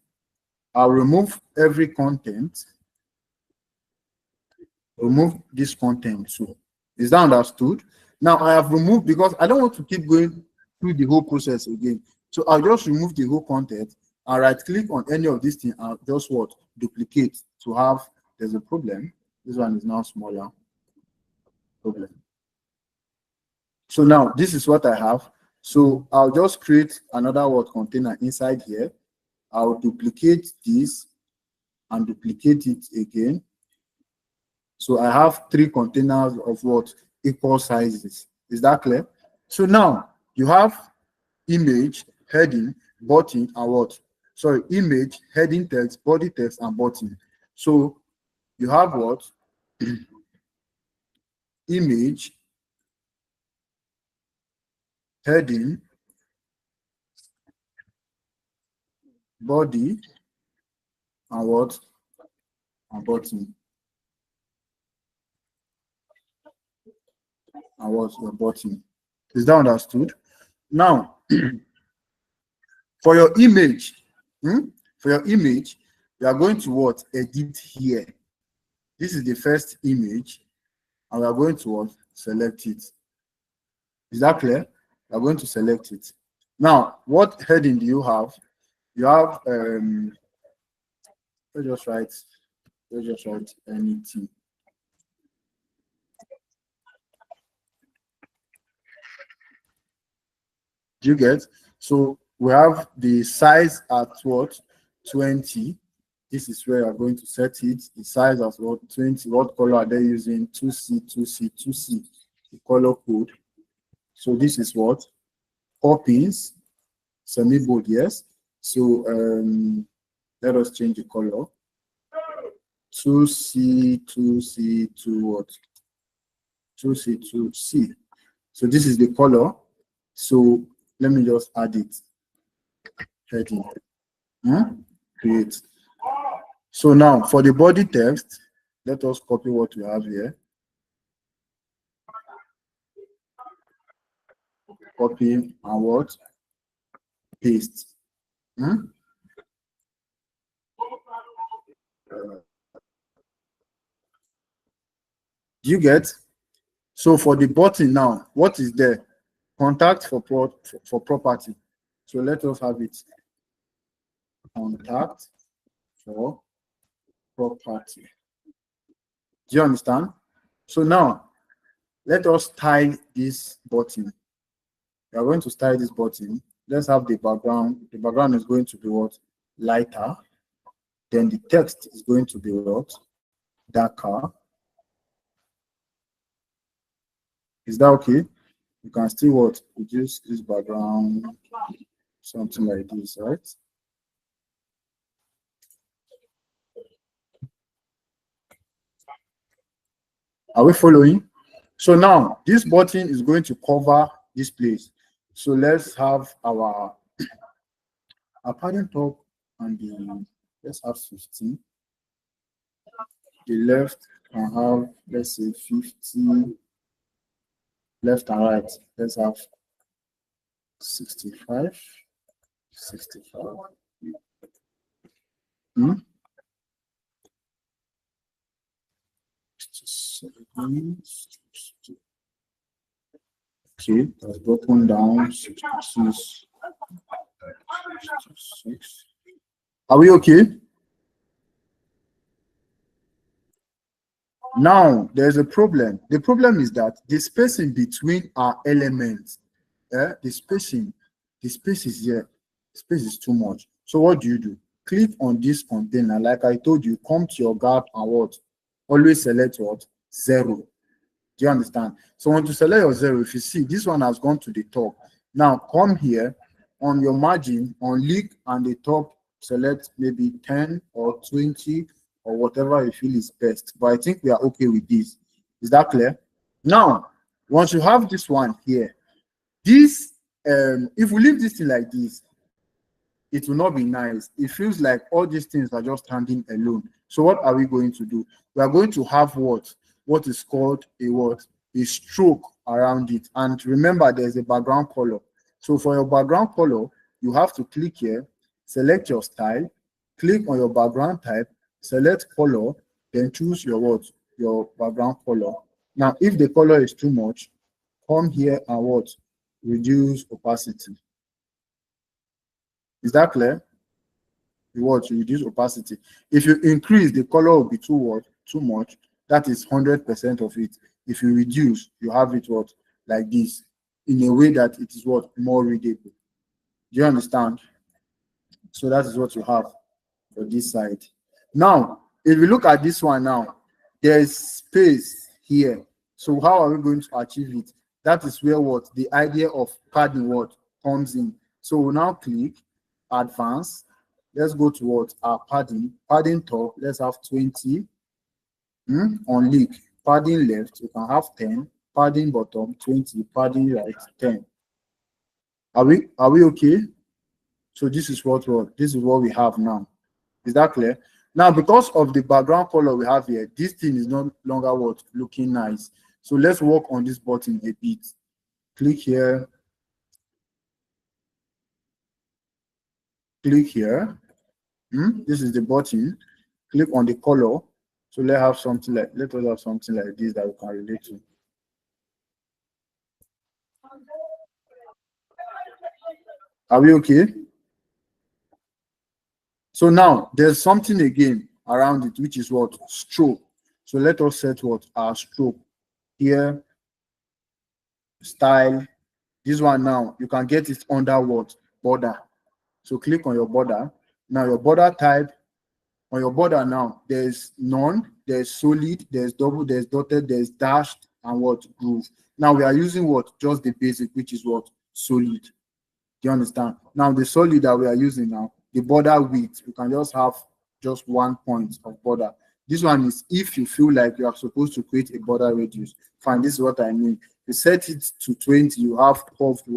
I'll remove every content. Remove this content too. Is that understood? Now, I have removed because I don't want to keep going through the whole process again. So I'll just remove the whole content and right-click on any of these things and just what? Duplicate to have, there's a problem. This one is now smaller. Problem. So now this is what I have. So I'll just create another word container inside here. I'll duplicate this and duplicate it again. So I have 3 containers of what? Equal sizes. Is that clear? So now you have image, heading, button, and what? Sorry, image, heading text, body text, and button. So you have what? Image, heading, body, and what? And button. And what's your button? Is that understood? Now, for your image, you are going to what? Edit here. This is the first image, and we are going to what? Select it. Is that clear? We are going to select it. Now, what heading do you have? You have let's just write anything. Do you get? So we have the size at what? 20. This is where you're going to set it. The size as what? 20. What color are they using? 2C, 2C, 2C. The color code. So this is what? Copies. Semi-bold, yes. So let us change the color. 2C, 2C, 2 what? 2C, 2C. So this is the color. So let me just add it. Heading. Create. So now for the body text, let us copy what we have here. Copy and what? Paste. Do you get? So for the button now, what is there? Contact for property. So let us have it. Contact for property. Do you understand? So now let us style this button. We are going to style this button. Let's have the background. The background is going to be what? Lighter. Then the text is going to be what? Darker. Is that okay? You can still what? Reduce this background, something like this, right? Are we following? So now this button is going to cover this place. So let's have our padding top and the, let's have 15. The left can have, let's say 50. Left and right, let's have 65. 65. Hmm? 67. Okay, that's broken down. 66. 66. Are we okay? Now, there's a problem. The problem is that the spacing between our elements, the spacing, the space is here. Space is too much. So what do? Click on this container. Like I told you, come to your gap and what? Always select what? 0. Do you understand? So when you select your 0, if you see this one has gone to the top. Now come here on your margin, on leak and the top, select maybe 10 or 20 or whatever you feel is best. But I think we are okay with this. Is that clear? Now, once you have this one here, this if we leave this thing like this, it will not be nice. It feels like all these things are just standing alone. So what are we going to do? We are going to have what is called a what? A stroke around it. And remember, there's a background color. So for your background color, you have to click here, select your style, click on your background type, select color, then choose your what? Your background color. Now, if the color is too much, come here and what? Reduce opacity. Is that clear? You reduce opacity. If you increase, the color will be too much. That is 100% of it. If you reduce, you have it like this, in a way that it is more readable. Do you understand? So that is what you have for this side. Now, if you look at this one now, there's space here. So how are we going to achieve it? That is where the idea of padding comes in. So we'll now click advance. Let's go to our padding top. Let's have 20. On leak, padding left, you can have 10. Padding bottom 20. Padding right 10. Are we okay? So this is what we have now. Is that clear? Now, because of the background color we have here, this thing is no longer looking nice. So let's work on this button a bit. Click here. Click here. This is the button. Click on the color. So let us have something like this that we can relate to. Are we okay? So now there's something again around it, which is stroke. So let us set our stroke here. Style. This one now you can get it under border. So click on your border. Now your border type. On your border now, there's none, there's solid, there's double, there's dotted, there's dashed, and groove. Now we are using just the basic, which is solid. Do you understand? Now the solid that we are using now, the border width, you can just have just 1 point of border. This one is if you feel like you are supposed to create a border radius. Fine, this is what I mean. You set it to 20, you have curved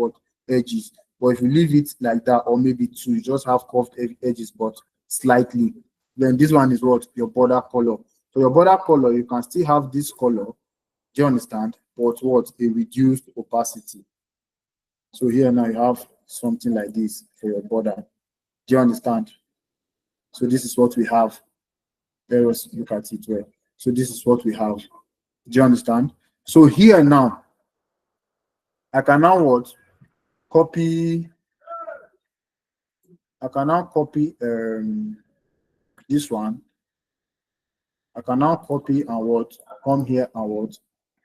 edges. But if you leave it like that, or maybe 2, you just have curved edges, but slightly. Then this one is your border color. For your border color, you can still have this color. Do you understand? But a reduced opacity. So here now you have something like this for your border. Do you understand? So this is what we have. Let us look at it well. So this is what we have. Do you understand? So here now, I can now copy. I can now copy this one. I can now copy and come here and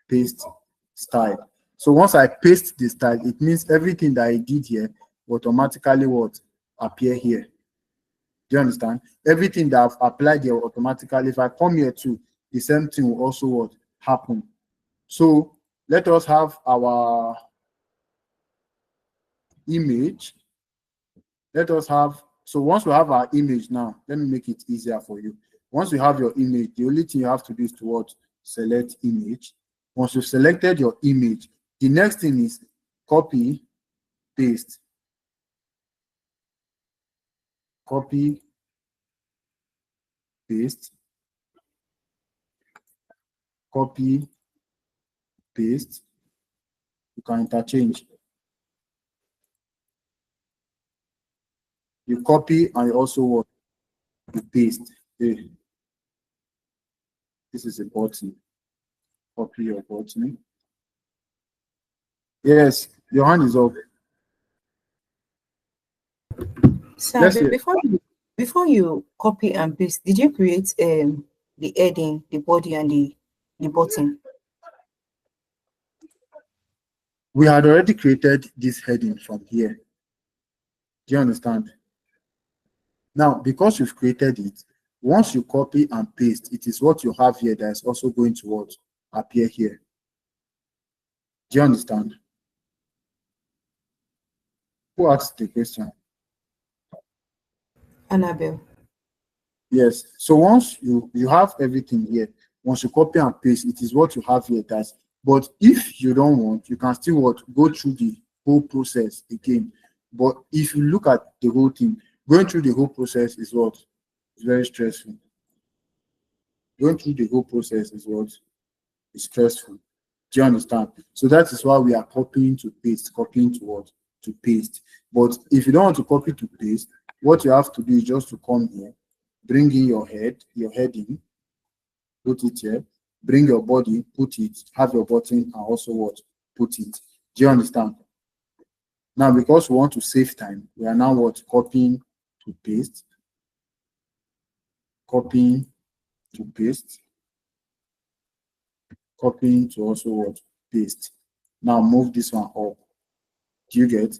paste style. So once I paste the style, it means everything that I did here will automatically appear here. Do you understand? Everything that I've applied here automatically. If I come here too, the same thing will also happen. So let us have our image. Let us have, so once we have our image now, let me make it easier for you. Once you have your image, the only thing you have to do is to select image. Once you've selected your image, the next thing is copy, paste. Copy, paste. Copy, paste. You can interchange. You copy and you also what? You paste. Hey, this is a button. Copy your button. Yes, your hand is up. Sir, Let's hear. before you copy and paste, did you create the heading, the body, and the button? We had already created this heading from here. Do you understand? Now, because you've created it, once you copy and paste, it is what you have here that is also going to what appear here. Do you understand? Who asked the question? Annabelle. Yes. So once you have everything here, once you copy and paste, it is what you have here. That's. But if you don't want, you can still what go through the whole process again. But if you look at the whole thing, going through the whole process is what is very stressful. Going through the whole process is what is stressful. Do you understand? So that is why we are copying to paste, copying to what? To paste. But if you don't want to copy to paste, what you have to do is just to come here, bring in your heading, put it here, bring your body, put it, have your button, and also what? Put it. Do you understand? Now, because we want to save time, we are now what? Copying to paste. Copying to paste. Copying to also what? Paste. Now move this one up. Do you get?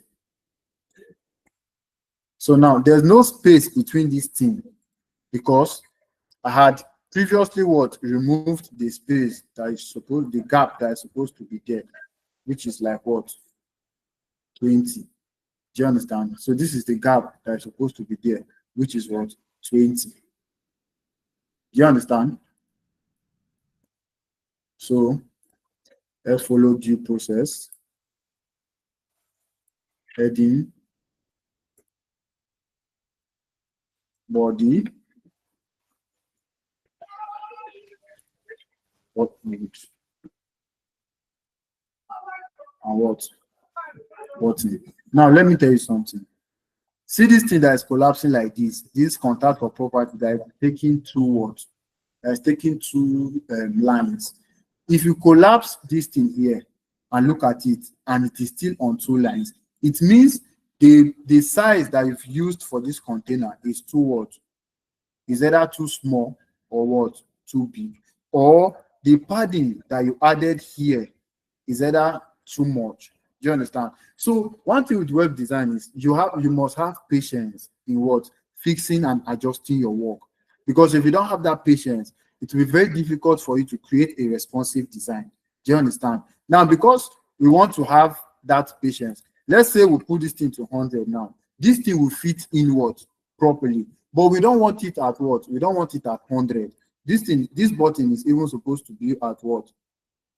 So now there's no space between these things because I had previously what removed the space that is supposed, the gap that is supposed to be there, which is like what? 20. Do you understand? So this is the gap that is supposed to be there, which is what? 20. Do you understand? So let's follow due process. Heading, body, what moves, and what is. Now let me tell you something. See this thing that is collapsing like this contact for property that is taking two words, that is taking two lines. If you collapse this thing here and look at it and it is still on two lines, it means the size that you've used for this container is too what? Is either too small or what? Too big. Or the padding that you added here is either too much. Do you understand? So one thing with web design is you must have patience in what? Fixing and adjusting your work. Because if you don't have that patience, it will be very difficult for you to create a responsive design. Do you understand? Now, because we want to have that patience, let's say we put this thing to 100 now. This thing will fit in what? Properly. But we don't want it at what? We don't want it at 100. This button is even supposed to be at what?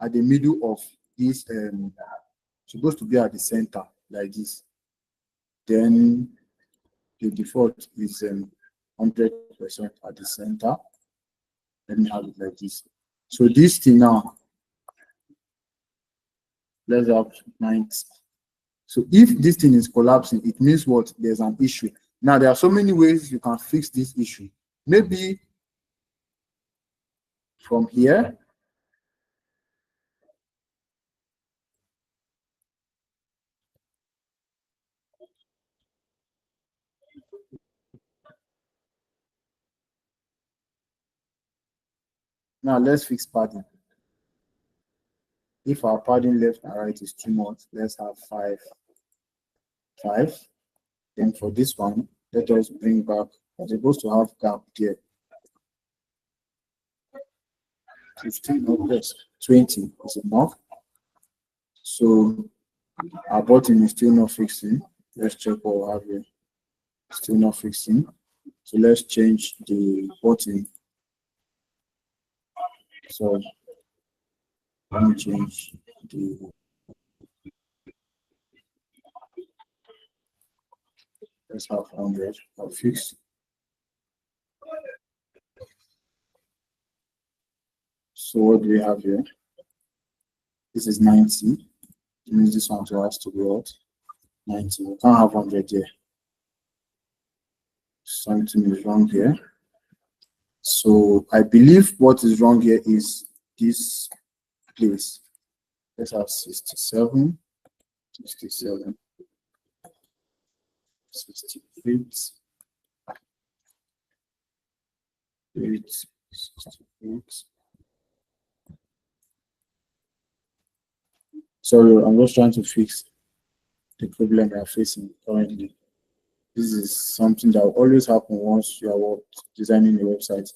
At the middle of this, supposed to be at the center, like this. Then the default is 100% at the center. Let me have it like this. So this thing now, let's have 90. So if this thing is collapsing, it means what? There's an issue. Now, there are so many ways you can fix this issue. Maybe from here, now let's fix padding. If our padding left and right is too much, let's have 5. Then for this one, let us bring back, we're supposed to have gap there. 15, no, yes, 20 is enough. So our button is still not fixing. Let's check what we have here. Still not fixing. So let's change the button. So Let me change the let's have 100 or fixed. So what do we have here? This is 90. It means this one has to be what? 90. We can't have 100 here. Something is wrong here. So I believe what is wrong here is this place. Let's have 67, 67, 68, 68. Sorry, I'm just trying to fix the problem we are facing currently. This is something that will always happen once you are designing a website.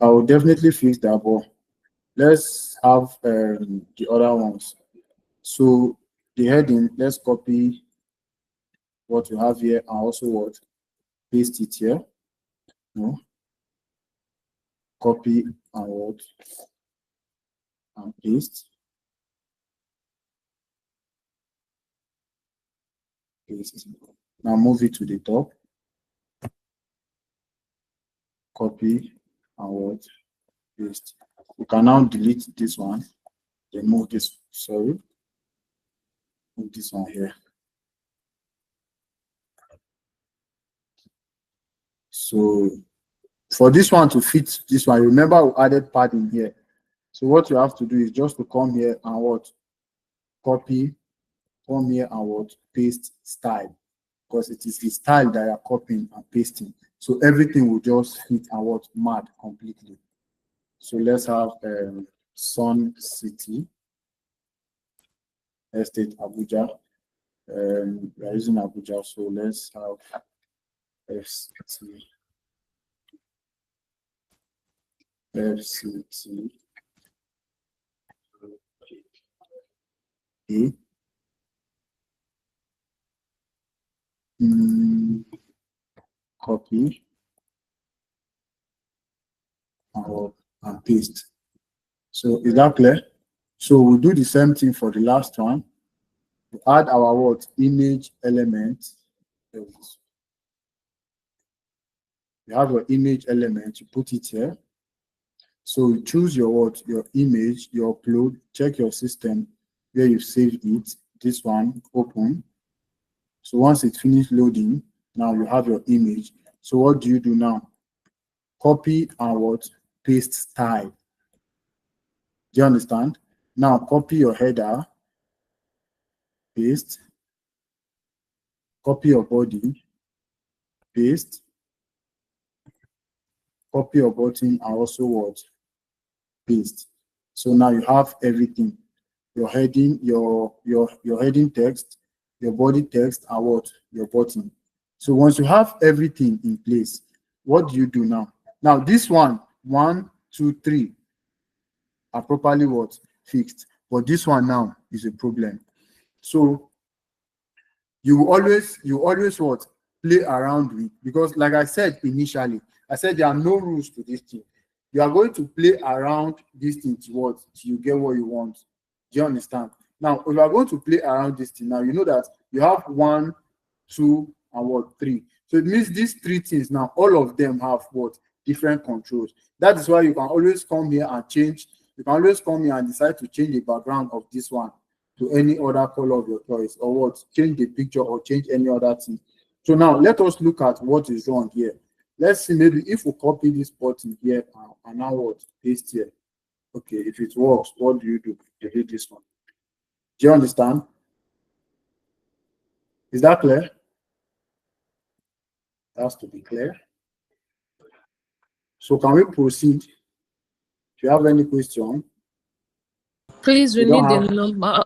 I will definitely fix that, but let's have the other ones. So the heading, let's copy what we have here and also what paste it here. No. Copy and what and paste. Paste. Now move it to the top. Copy and what paste. We can now delete this one. Then move this. Sorry. Move this one here. So for this one to fit this one, remember we added padding here. So what you have to do is just to come here and what copy, come here and what paste style, because it is the style that you're copying and pasting. So everything will just fit and what mad completely. So let's have Sun City Estate Abuja. We are using Abuja, so let's have FCT. FCT A. Copy and paste. So is that clear? So we'll do the same thing for the last one. We add our what image element. You have your image element, you put it here. So you choose your what, your image, you upload, check your system where you saved it. This one, open. So once it finished loading, now you have your image. So what do you do now? Copy and what? Paste style. Do you understand? Now copy your header, paste, copy your body, paste, copy your button, and also what? Paste. So now you have everything. Your heading, your heading text, your body text, and what? Your button. So once you have everything in place, what do you do now? Now this one, 1, 2, 3 are properly what? Fixed. But this one now is a problem. So you always what? Play around with, because like I said initially, I said there are no rules to this thing. You are going to play around this thing to what? Till you get what you want. Do you understand? Now, if you are going to play around this thing, now you know that you have 1, 2, and what? 3. So it means these 3 things now, all of them have what? Different controls. That is why you can always come here and change. You can always come here and decide to change the background of this one to any other color of your choice, or what? Change the picture or change any other thing. So now let us look at what is wrong here. Let's see, maybe if we copy this button here and now what? Paste here. Okay, if it works, what do? Delete this one. Do you understand? Is that clear? It has to be clear. So can we proceed? If you have any question. Please, we We don't need have- a number,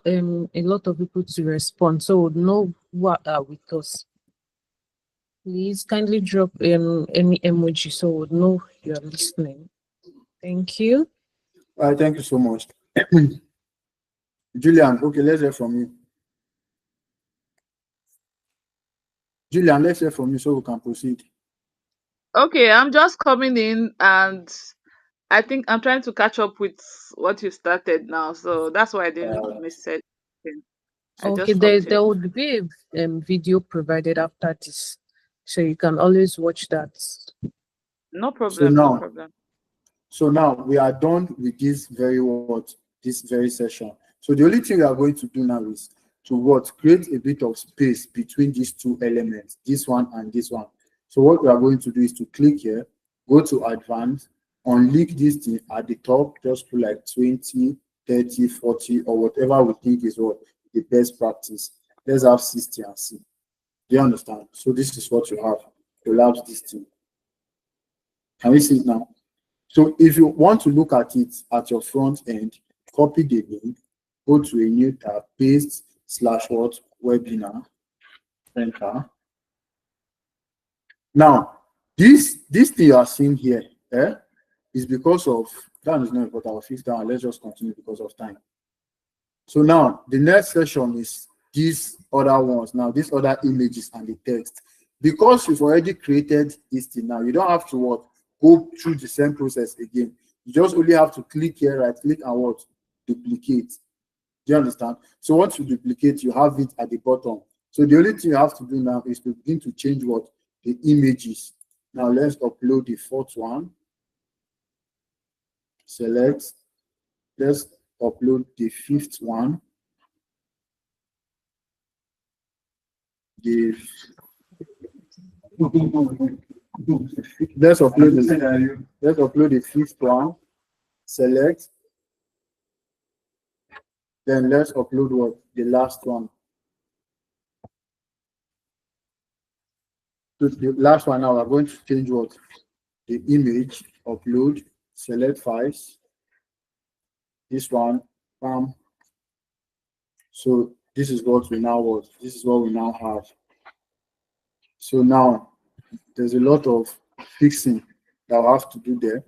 a lot of people to respond, so we'll know what are with us. Please kindly drop any emoji so we'll know you're listening. Thank you. All right, thank you so much. Julian, okay, let's hear from you. Julian, let's hear from you so we can proceed. Okay, I'm just coming in and I think I'm trying to catch up with what you started now, so that's why I didn't Uh, miss it. I Okay, just there stopped here. there would be a video provided after this, so you can always watch that. No so problem, no now, problem. so now we are done with this very session. So the only thing we are going to do now is to create a bit of space between these two elements, this one and this one. So what we are going to do is to click here, go to advanced, unlink this thing at the top, just put like 20, 30, 40, or whatever we think is what the best practice. Let's have 60 and see. Do you understand? So this is what you have. Collapse this thing. Can we see it now? So if you want to look at it at your front end, copy the link, go to a new tab, paste /what webinar, enter. Now, this thing you are seeing here is because of that is not important. I'll fix that. Let's just continue because of time. So now the next session is these other ones. Now these other images and the text. Because you've already created this thing now, you don't have to go through the same process again. You just only have to click here, right click and duplicate. Do you understand? So once you duplicate, you have it at the bottom. So the only thing you have to do now is to begin to change the images. Now let's upload the fourth one. Select. Let's upload the fifth one. Let's upload the fifth one. Select. Then let's upload the last one. So the last one now we're going to change the image, upload, select files. This one, bam. So this is what we now have. So now there's a lot of fixing that I have to do there,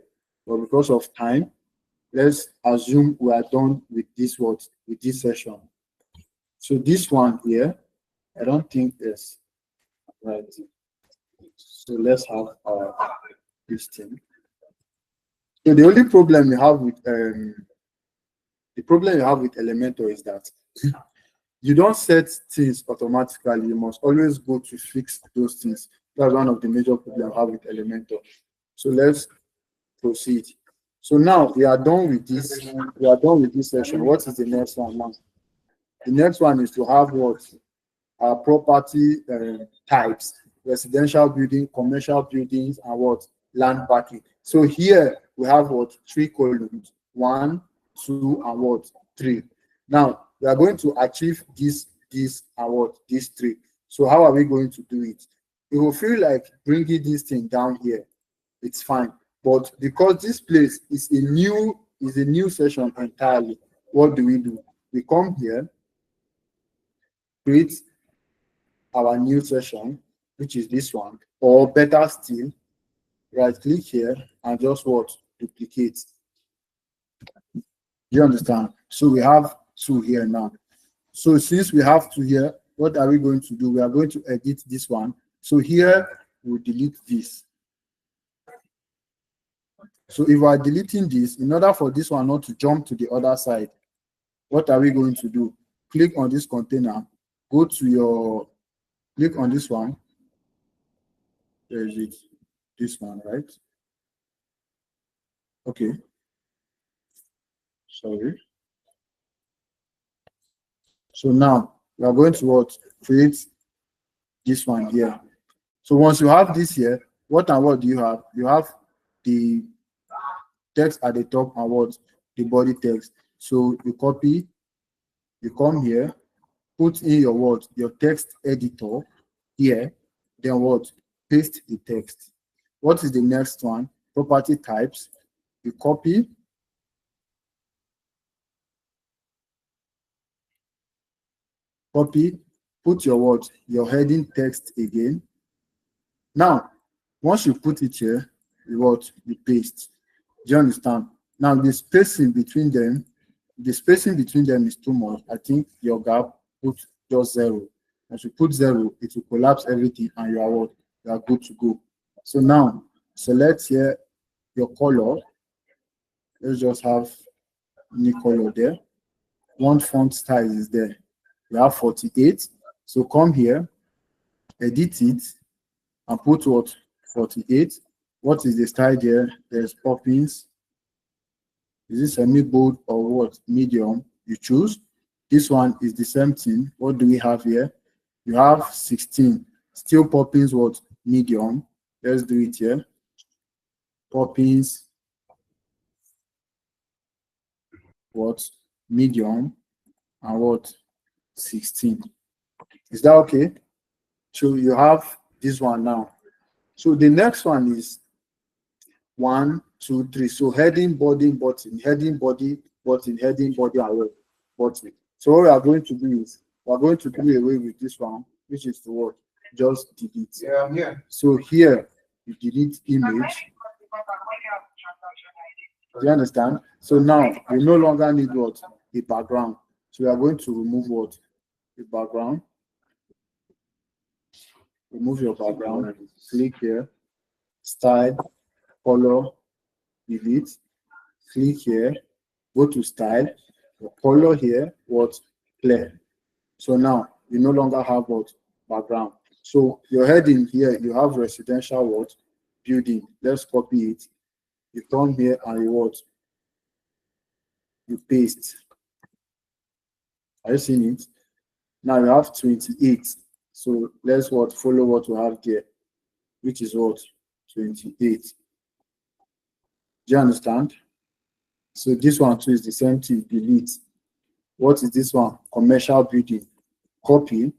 but because of time, let's assume we are done with this session. So this one here, I don't think is right. So let's have this thing. So the only problem you have with Elementor is that you don't set things automatically. You must always go to fix those things. That's one of the major problems I have with Elementor. So let's proceed. So now we are done with this. We are done with this session. What is the next one now? The next one is to have property types: residential building, commercial buildings, and land parking. So here we have 3 columns: 1, 2, and 3. Now we are going to achieve this and these 3. So how are we going to do it? It will feel like bringing this thing down here. It's fine, but because this place is a new session entirely, what do? We come here, create our new session, which is this one, or better still, right click here and just duplicate. You understand? So we have 2 here now. So since we have 2 here, what are we going to do? We are going to edit this one. So here we'll delete this. So if we are deleting this, in order for this one not to jump to the other side, what are we going to do? Click on this container, click on this one. Where is it? This one, right? Okay. Sorry. So now we are going to create this one here. So once you have this here, what do you have? You have the text at the top and the body text. So you copy, you come here, put in your text editor here, then paste the text. What is the next one? Property types. You copy, put your heading text again. Now, once you put it here, you paste. Do you understand? Now the spacing between them is too much. I think your gap put just 0. As you put 0, it will collapse everything and you are good to go. So now select here your color. Let's just have any color there. One font style is there. We have 48. So come here, edit it, and put what? 48. What is the style there? There's poppins. Is it semi-bold or what? Medium? You choose. This one is the same thing. What do we have here? You have 16. Still poppins what? Medium. Let's do it here. Poppins what? Medium. And what? 16. Is that okay? So you have this one now. So the next one is 1, 2, 3. So heading, body, button, heading, body, button, heading, body, and button. So what we are going to do is we are going to do away with this one, which is the word just delete. Yeah, I'm here. So here you delete image. Do you understand? So now we no longer need what? A background. So we are going to remove what? The background. Remove your background. Click here. Style, color, delete. Click here. Go to style. The color here, what? Clear. So now you no longer have what? Background. So your heading here, you have residential what? Building. Let's copy it. You come here and you what? You paste. Are you seeing it? Now you have 28. So let's what? Follow what we have there, which is what? 28. Do you understand? So this one too is the same thing. Delete. What is this one? Commercial building. Copy.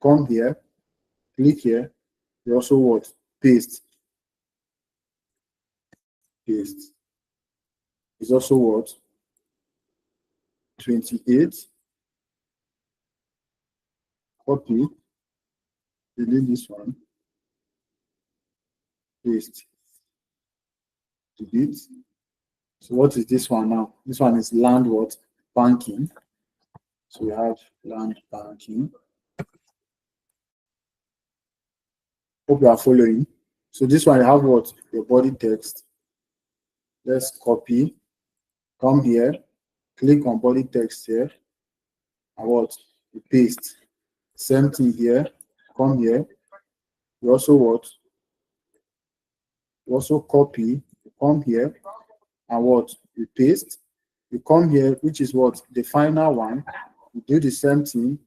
Come here. Click here. You also what? Paste. Paste. It's also what? 28. Copy. Delete this one. Paste. Delete. So what is this one now? This one is land what? Banking. So we have land banking. Hope you are following. So this one you have what? Your body text. Let's copy. Come here. Click on body text here. And what? You paste. Same thing here. Come here. You also what? You also copy. You come here. And what? You paste. You come here, which is what? The final one. You do the same thing.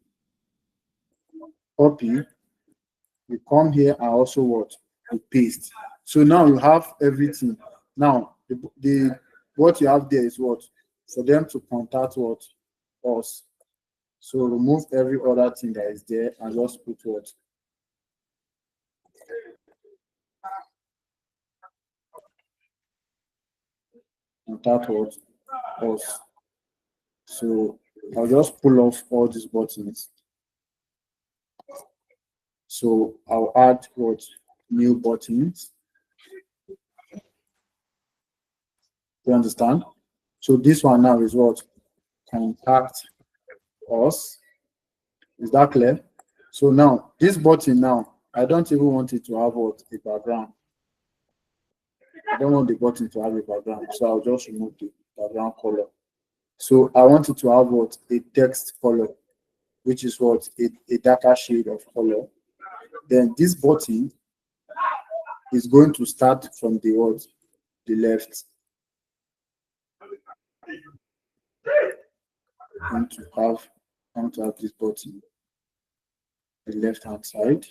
Copy. You come here and also what? You paste. So now you have everything. Now the what you have there is what? For them to contact what? Us. So remove every other thing that is there and just put what? Contact what? Us. So I'll just pull off all these buttons. So I'll add what? New buttons. You understand? So this one now is what? Contact us. Is that clear? So now this button now, I don't even want it to have what? A background. I don't want the button to have a background, so I'll just remove the background color. So I want it to have what? A text color, which is what? A darker shade of color. Then this button is going to start from the what? The left. I want to have this button the left hand side.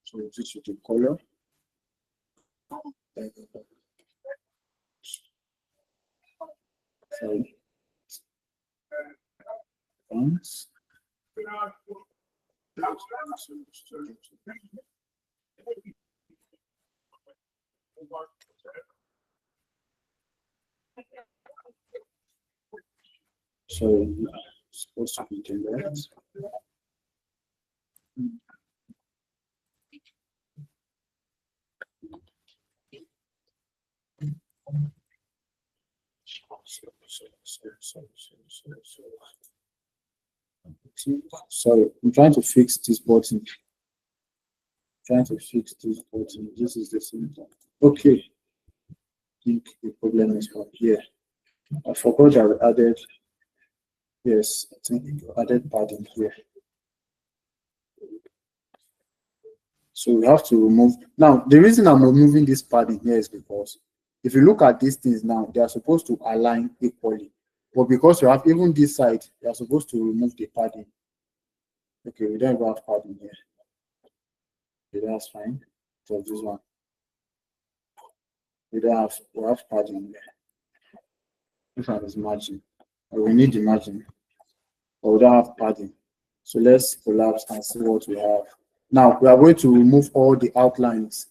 So this is the color. Sorry. Once. So it's supposed to be the left. Sorry, I'm trying to fix this button. Trying to fix this button. This is the symptom. Okay. I think the problem is from here. I forgot that I added. Yes, I think I added padding here. So we have to remove. Now, the reason I'm removing this padding here is because if you look at these things now, they are supposed to align equally. But because you have even this side, you are supposed to remove the padding. Okay, we don't even have padding here. Okay, that's fine. So this one. We have padding here. This one is margin. We need the margin. But we don't have padding. So let's collapse and see what we have. Now we are going to remove all the outlines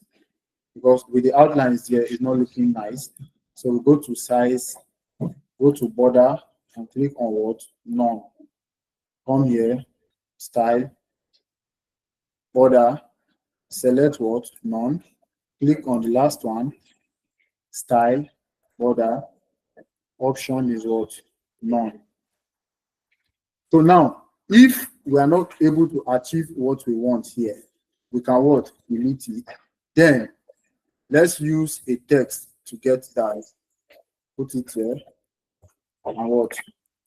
because with the outlines here, it's not looking nice. So we go to size, go to border, and click on what? None. Come here, style, border, select what? None. Click on the last one, style, border, option is what? None. So now, if we are not able to achieve what we want here, we can what? Delete it. Then let's use a text to get that. Put it here and what?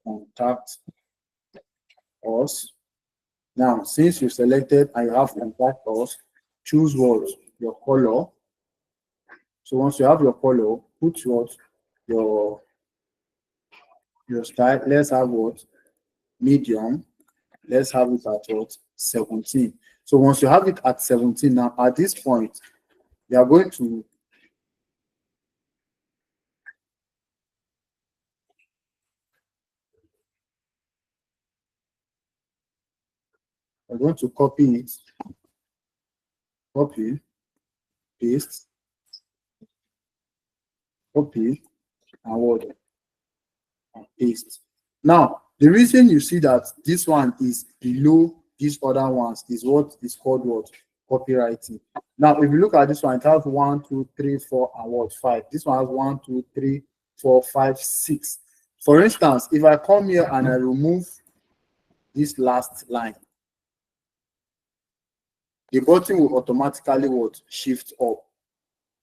Contact us. Now, since you selected and you have contact us, choose what? Your color. So once you have your color, put what? Your style. Let's have what? Medium. Let's have it at what? 17. So once you have it at 17, now at this point, you are going to copy it, copy, paste, copy, and what? And paste. Now, the reason you see that this one is below these other ones is what is called what? Copywriting. Now, if you look at this one, it has 1, 2, 3, 4, and what? 5. This one has 1, 2, 3, 4, 5, 6. For instance, if I come here and I remove this last line, the button will automatically what? Shift up.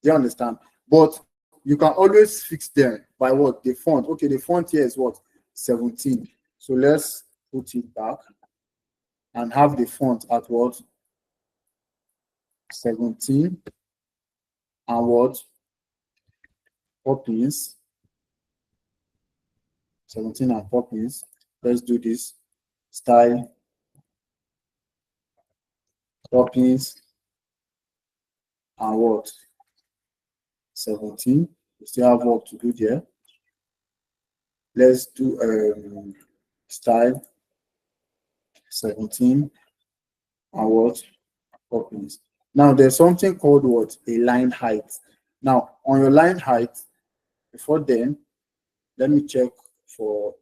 Do you understand? But you can always fix them by what? The font. Okay, the font here is what? 17. So let's put it back and have the font at what? 17 and what? Poppins. 17 and Poppins. Let's do this. Style. Poppins and what? 17. We still have work to do there. Let's do style 17 and what? Poppins. Now there's something called what? A line height. Now on your line height, before then, let me check for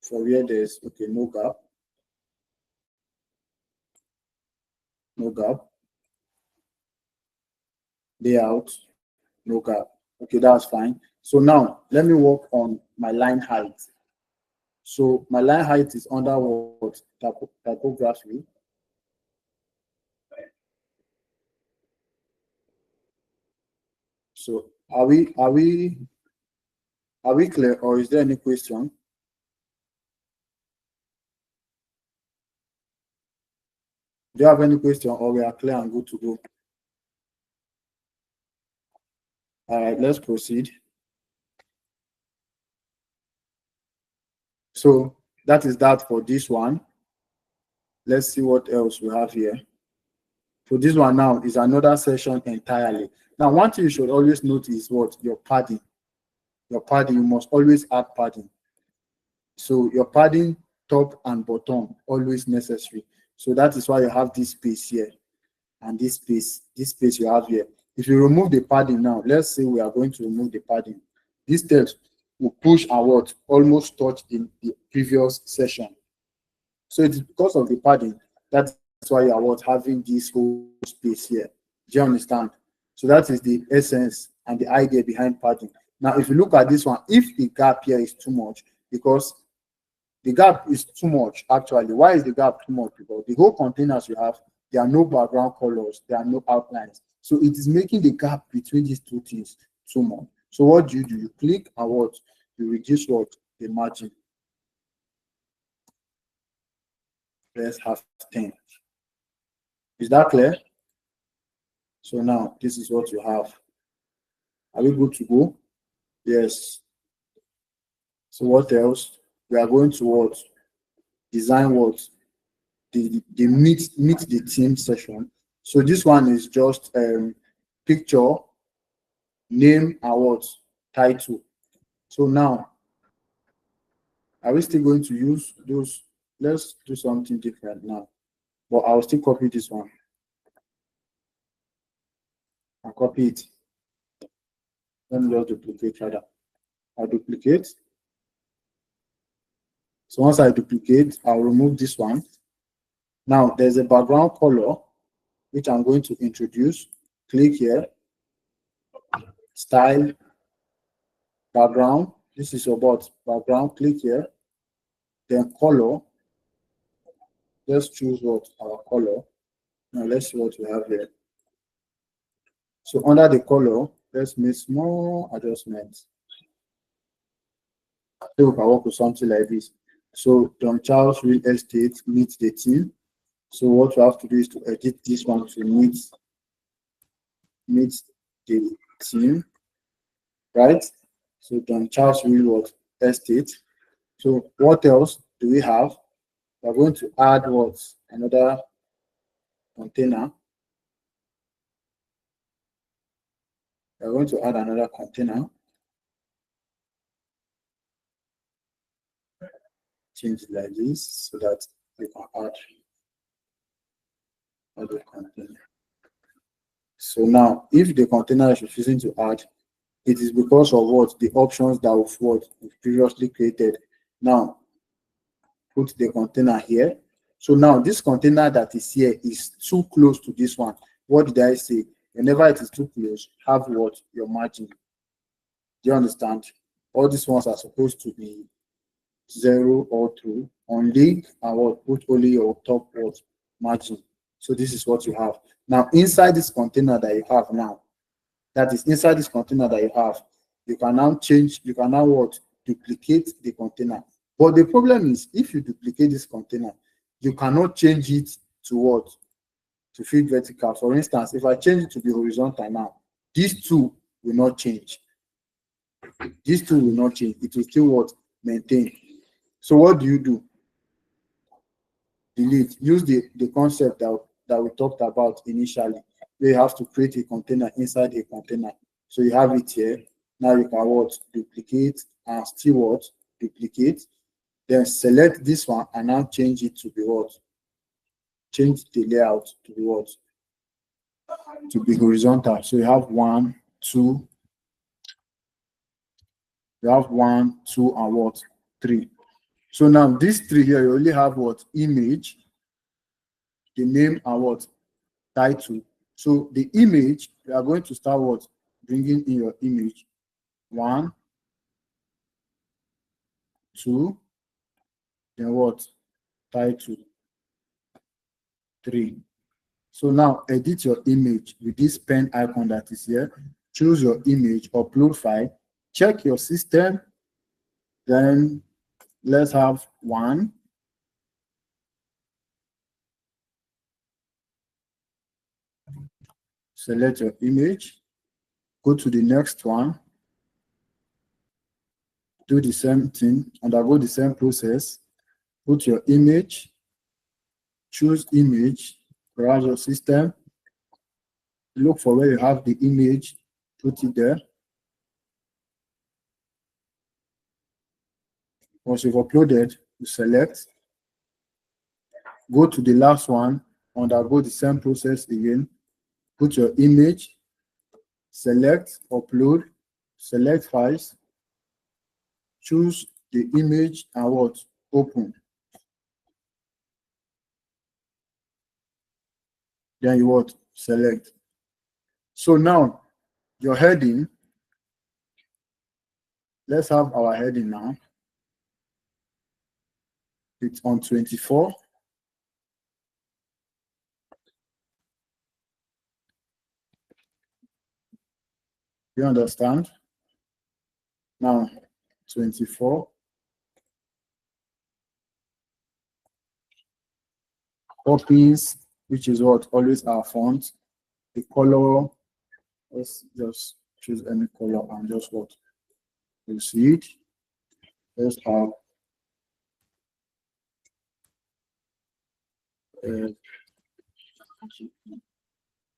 where there's okay, no gap. No gap. Layout, no gap. Okay, that's fine. So now let me work on my line height. So my line height is under what? Typography. So are we clear, or is there any question? Do you have any question, or we are clear and good to go? All right, let's proceed. So that is that for this one. Let's see what else we have here. So this one now is another session entirely. Now, one thing you should always notice is what? Your padding. Your padding, you must always add padding. So your padding, top and bottom, always necessary. So that is why you have this space here and this space you have here. If you remove the padding now, let's say we are going to remove the padding. This text will push and what? Almost touch in the previous session. So it's because of the padding. That's why you are what? Having this whole space here. Do you understand? So that is the essence and the idea behind padding. Now, if you look at this one, if the gap here is too much, because the gap is too much actually. Why is the gap too much? Because the whole containers you have, there are no background colors, there are no outlines. So it is making the gap between these two things too much. So what do? You click and what? You reduce what? The margin. Let's have 10. Is that clear? So now this is what you have. Are we good to go? Yes. So what else? We are going to what? Design what? The meet the team session. So this one is just picture, name, and what? Title. So now, are we still going to use those? Let's do something different now. But I'll still copy this one. I'll copy it. Let me just duplicate rather. I'll duplicate. So once I duplicate, I'll remove this one. Now there's a background color which I'm going to introduce. Click here, style, background. This is about background. Click here, then color. Let's choose what our color. Now let's see what we have here. So under the color, let's make small adjustments. So we can work with something like this. So Don Charles Real Estate meets the team. So what we have to do is to edit this one to meet the team, right? So Don Charles Real Estate. So what else do we have? We're going to add what? Another container. We're going to add another container. Change it like this so that we can add other container. So now, if the container is refusing to add, it is because of what? The options that we've previously created. Now, put the container here. So now this container that is here is too close to this one. What did I say? Whenever it is too close, have what? Your margin. Do you understand? All these ones are supposed to be 0 or 2 on link, and what? Put only your top what? Margin. So this is what you have. Now inside this container that you have now, that is inside this container that you have, you can now change, you can now what? Duplicate the container. But the problem is, if you duplicate this container, you cannot change it to what? To fit vertical. For instance, if I change it to the horizontal now, these two will not change. These two will not change. It will still what? Maintain. So what do? Delete. Use the concept that we talked about initially. You have to create a container inside a container. So you have it here. Now you can what? Duplicate and still what? Duplicate. Then select this one and now change it to be what? Change the layout to be what? To be horizontal. So you have 1, 2. You have 1, 2, and what? 3. So now these 3 here, you only have what? Image, the name, and what? Title. So the image, you are going to start what? Bringing in your image. 1, 2, then what? Title. 3. So now edit your image with this pen icon that is here. Choose your image, upload file, check your system. Then let's have 1. Select your image, go to the next one, do the same thing, undergo the same process. Put your image, choose image, browse your system, look for where you have the image, put it there. Once you've uploaded, you select, go to the last one, undergo the same process again, put your image, select, upload, select files, choose the image and what? Open. Then you what? Select. So now your heading, let's have our heading now. It's on 24. You understand? Now, 24. Copies, which is what always our font. The color, let's just choose any color and just what proceed. Let's have you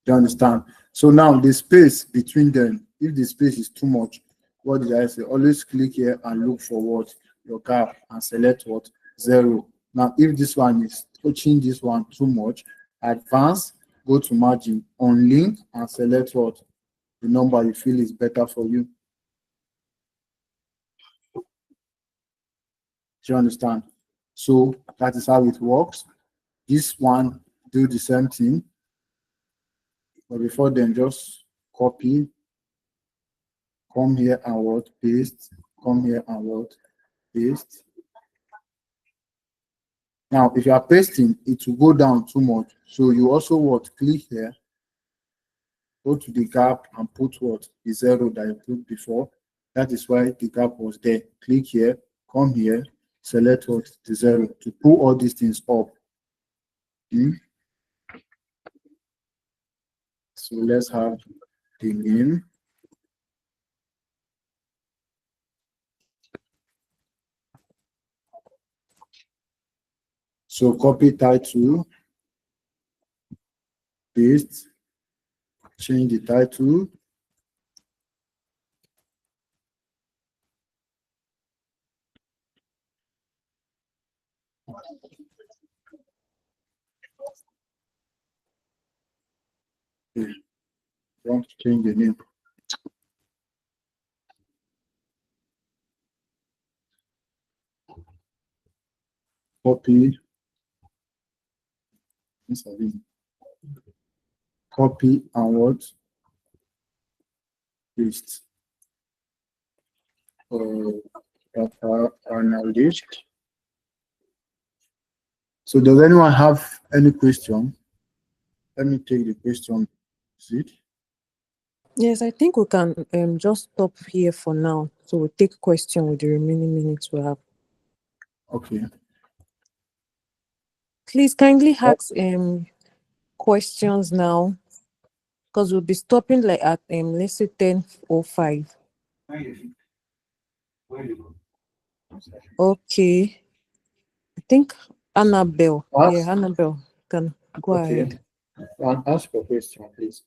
understand? So now the space between them, if the space is too much, what did I say? Always click here and look for what your gap and select what 0. Now, if this one is touching this one too much, advance, go to margin, on link, and select what the number you feel is better for you. Do you understand? So that is how it works. This one do the same thing, but before then, just copy, come here and what paste, come here and what paste. Now, if you are pasting, it will go down too much. So you also what click here, go to the gap and put what the 0 that you put before. That is why the gap was there. Click here, come here, select what the 0 to pull all these things up. So let's have the name. So copy title, paste, change the title. Okay. Want to change the name. Copy. Copy and what? Paste. Analyst. So does anyone have any question? Let me take the question. See it? Yes, I think we can just stop here for now. So we'll take question with the remaining minutes we have. Okay. Please kindly ask questions now, because we'll be stopping like at let's say 10:05. Okay. I think Annabelle. Yeah, Annabelle can go ahead. Ask your question, please.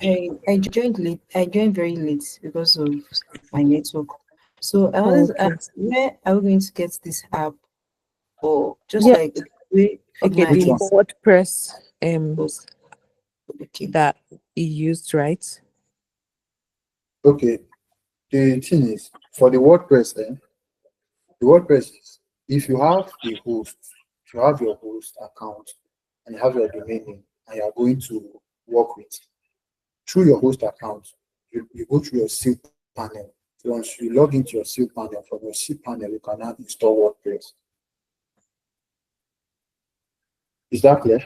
I joined late. I joined very late because of my network. So I wanted to ask, where are we going to get this app, or just Yeah. like we Okay, Which the one? WordPress okay. that he used, right? Okay. The thing is, for the WordPress, the WordPress is if you have a host, if you have your host account and you have your domain name and you are going to work with through your host account, you go through your SIP panel. So once you log into your SIP panel, from your SIP panel, you can now install WordPress. Is that clear?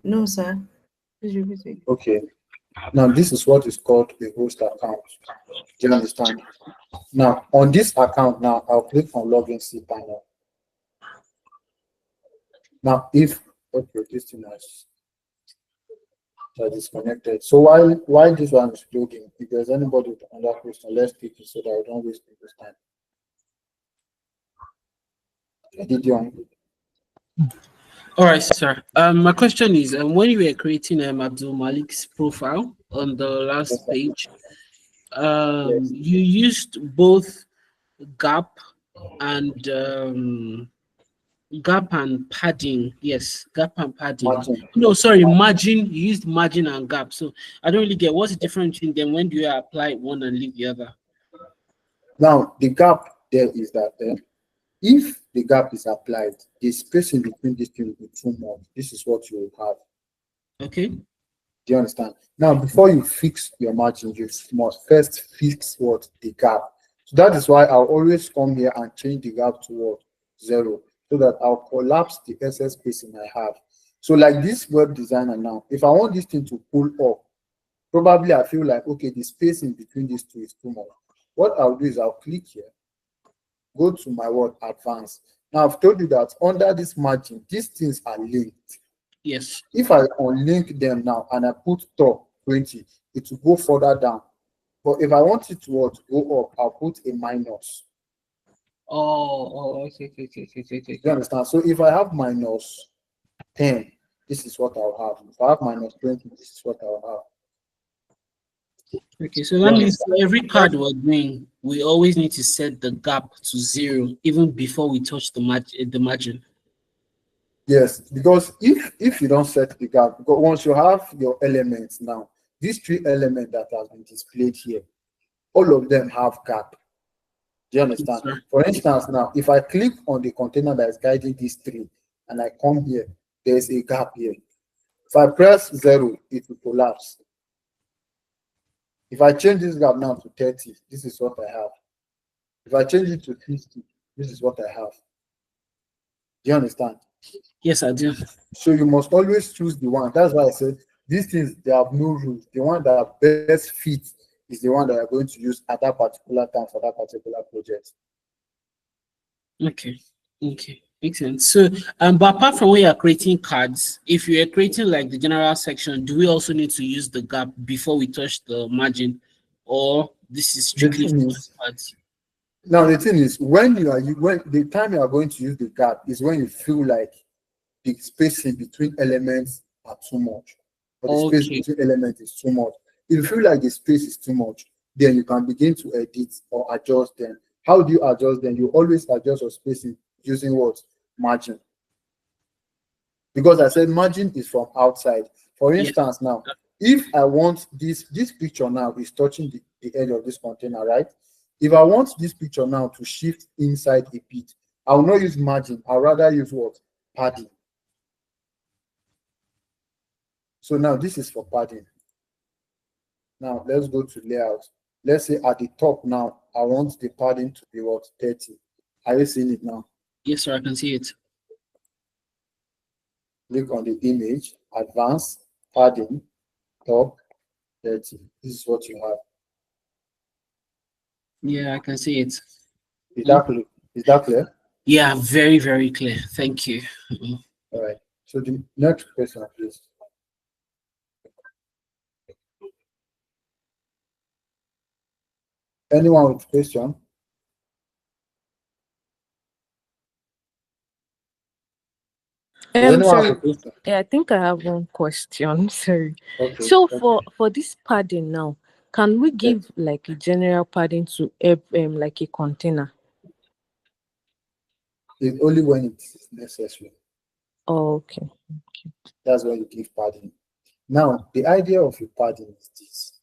No, sir. Please repeat it. Okay. Now this is what is called a host account. Do you understand? Now on this account, now I'll click on login SIP panel. Now if okay, this thing has disconnected. So while this one is loading, if there's anybody with another question, let's take it so that I don't waste people's time. Did you? All right, sir. My question is, when you were creating Abdul Malik's profile on the last page, Yes. you used both gap and padding. Yes, gap and padding. Margin. No, sorry, margin. You used margin and gap. So I don't really get what's the difference between them. When do you apply one and leave the other? Now the gap there is that if the gap is applied, the spacing between these two will be too much. This is what you will have. Okay. Do you understand? Now, before you fix your margin, you must first fix what the gap. So that is why I'll always come here and change the gap to what 0, so that I'll collapse the excess spacing I have. So like this web designer now, if I want this thing to pull up, probably I feel like, okay, the space in between these two is too much. What I'll do is I'll click here, go to my word advanced. Now I've told you that under this margin, these things are linked. Yes. If I unlink them now and I put top 20, it will go further down. But if I want it to go up, I'll put a minus. Okay. You understand? So if I have minus 10, this is what I'll have. If I have minus 20, this is what I'll have. Okay, so that means for every card we're doing, we always need to set the gap to 0 even before we touch the margin. Yes, because if you don't set the gap, because once you have your elements now, these three elements that have been displayed here, all of them have gap. Do you understand? Yes, For instance, now if I click on the container that is guiding these three and I come here, there's a gap here. If I press 0, it will collapse. If I change this gap now to 30, this is what I have. If I change it to 50, this is what I have. Do you understand? Yes, I do. So you must always choose the one. That's why I said these things, they have no rules. The one that best fits is the one that you're going to use at that particular time for that particular project. Okay. Makes sense. So, but apart from when you're creating cards, if you're creating like the general section, do we also need to use the gap before we touch the margin, or this is strictly for cards? Now the thing is, when the time you are going to use the gap is when you feel like the spacing between elements are too much, or the space between elements is too much. If you feel like the space is too much, then you can begin to edit or adjust them. How do you adjust them? You always adjust your spacing using what? Margin. Because I said margin is from outside. For instance, now, if I want this picture now is touching the edge of this container, right? If I want this picture now to shift inside a bit, I will not use margin. I'll rather use what? Padding. So now this is for padding. Now let's go to layout. Let's say at the top now, I want the padding to be what? 30. Are you seeing it now? Yes, sir, I can see it. Click on the image, advanced, padding, top, 30. This is what you have. Yeah, I can see it. Is that clear? Yeah, very, very clear. Thank you. All right. So the next question, please. Anyone with question? Sorry. Yeah, I think I have one question. Sorry. Okay. So for this padding now, can we give like a general padding to like a container? It's only when it's necessary. Oh, okay. That's when you give padding. Now, the idea of a padding is this.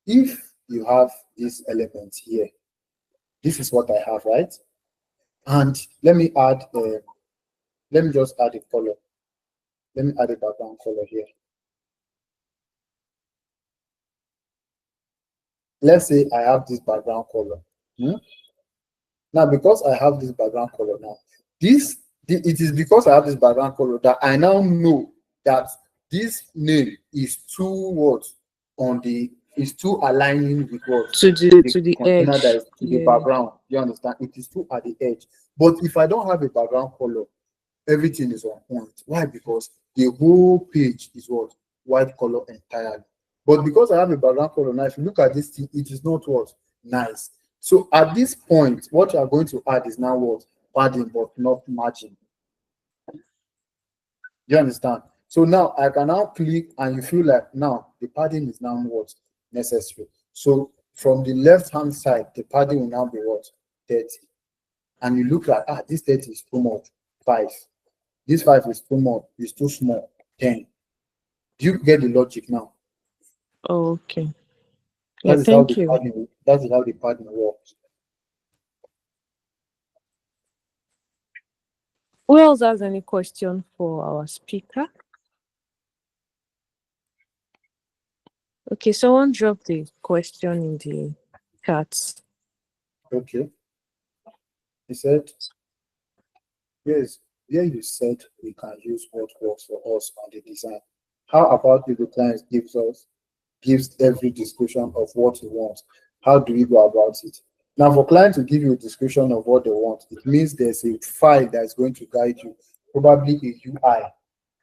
If you have this element here, this is what I have, right? And let me just add a color. Let me add a background color here. Let's say I have this background color. Now, because I have this background color now, it is because I have this background color that I now know that this name is too is too aligning with what? To the container edge. that is to the background. You understand? It is too at the edge. But if I don't have a background color, everything is on point. Why? Because the whole page is what? White color entirely. But because I have a background color now, if you look at this thing, it is not what? Nice. So at this point, what you are going to add is now what? Padding, but not margin. You understand? So now I can now click and you feel like now the padding is now what? Necessary. So from the left hand side, the padding will now be what? 30. And you look like, this 30 is too much. 5. This 5 is too much. It's too small. 10. Do you get the logic now? Okay. That Yeah, is how thank you. That is how the padding works. Who else has any question for our speaker? Okay, someone dropped the question in the chat. Okay. He said, yes, where you said we can use what works for us on the design. How about if the client gives every description of what he wants? How do we go about it? Now, for client to give you a description of what they want, it means there's a file that is going to guide you, probably a UI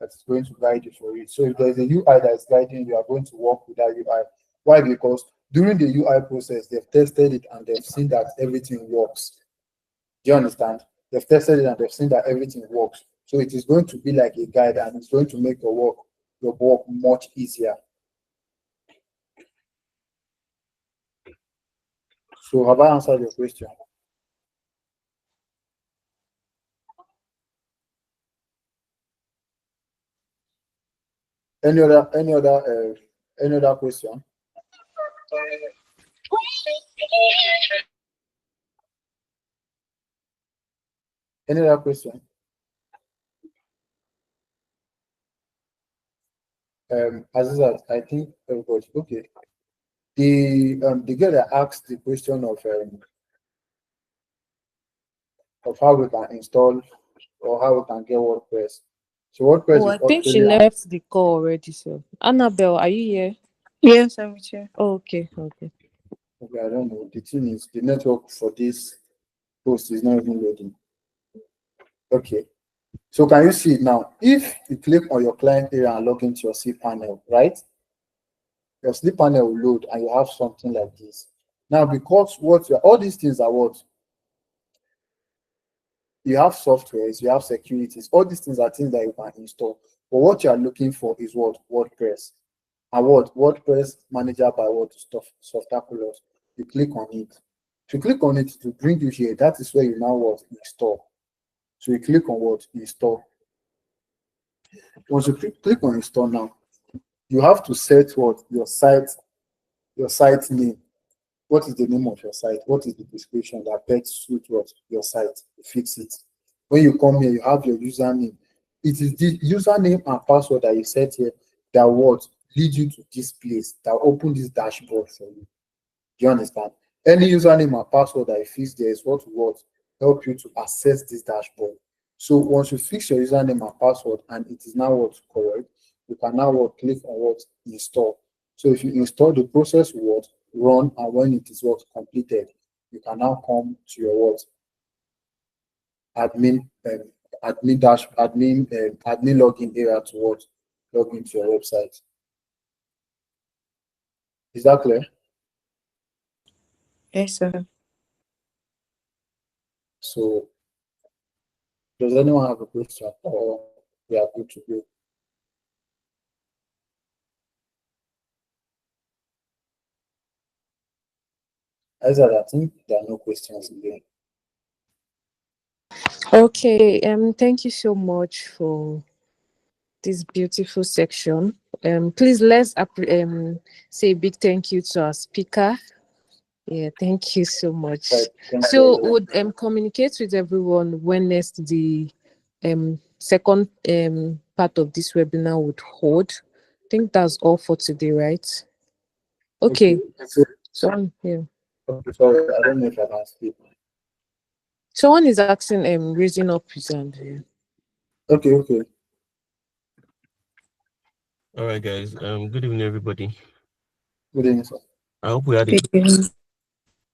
that is going to guide you for it. So if there's a UI that is guiding you, are going to work with that UI. Why? Because during the UI process, they've tested it and they've seen that everything works. Do you understand? They've tested it and they've seen that everything works. So it is going to be like a guide and it's going to make your work much easier. So have I answered your question? Any other question? Any other question? Azizat, I think everybody okay. The girl that asked the question of how we can install or how we can get WordPress. So WordPress Oh, is I think she actually left the call already. So, Annabelle, are you here? Yes, I'm with you. Oh, okay, okay. okay, I don't know. The thing is the network for this post is not even loading. Okay. So can you see it now? If you click on your client area and log into your cPanel, right? Your cPanel will load and you have something like this. Now, because all these things are what? You have softwares, you have securities, all these things are things that you can install. But what you are looking for is what? WordPress. And what? WordPress manager by what stuff Softaculous. You click on it. To click on it to bring you here, that is where you now what? Install. So you click on what? Install. Once you click on install now, you have to set what? Your site name. What is the name of your site? What is the description that best suit what your site? You fix it. When you come here, you have your username. It is the username and password that you set here that what lead you to this place, that open this dashboard for you. Do you understand? Any username and password that you fix there is what will help you to access this dashboard. So once you fix your username and password and it is now what correct, you can now what click on what install. So if you install, the process will what run, and when it is what completed, you can now come to your what admin admin login area to what log into your website. Is that clear? Yes, sir. So does anyone have a question or we are good to go? I think there are no questions again. Okay, thank you so much for this beautiful section. Please let's say a big thank you to our speaker. Yeah, thank you so much. Right, thank So you. would communicate with everyone when next the second part of this webinar would hold. I think that's all for today, right? Okay. So I'm here. Okay, sorry, I don't know if I can speak. Someone is asking raising up his hand here. Okay. All right, guys. Good evening, everybody. Good evening, sir. I hope we had a good.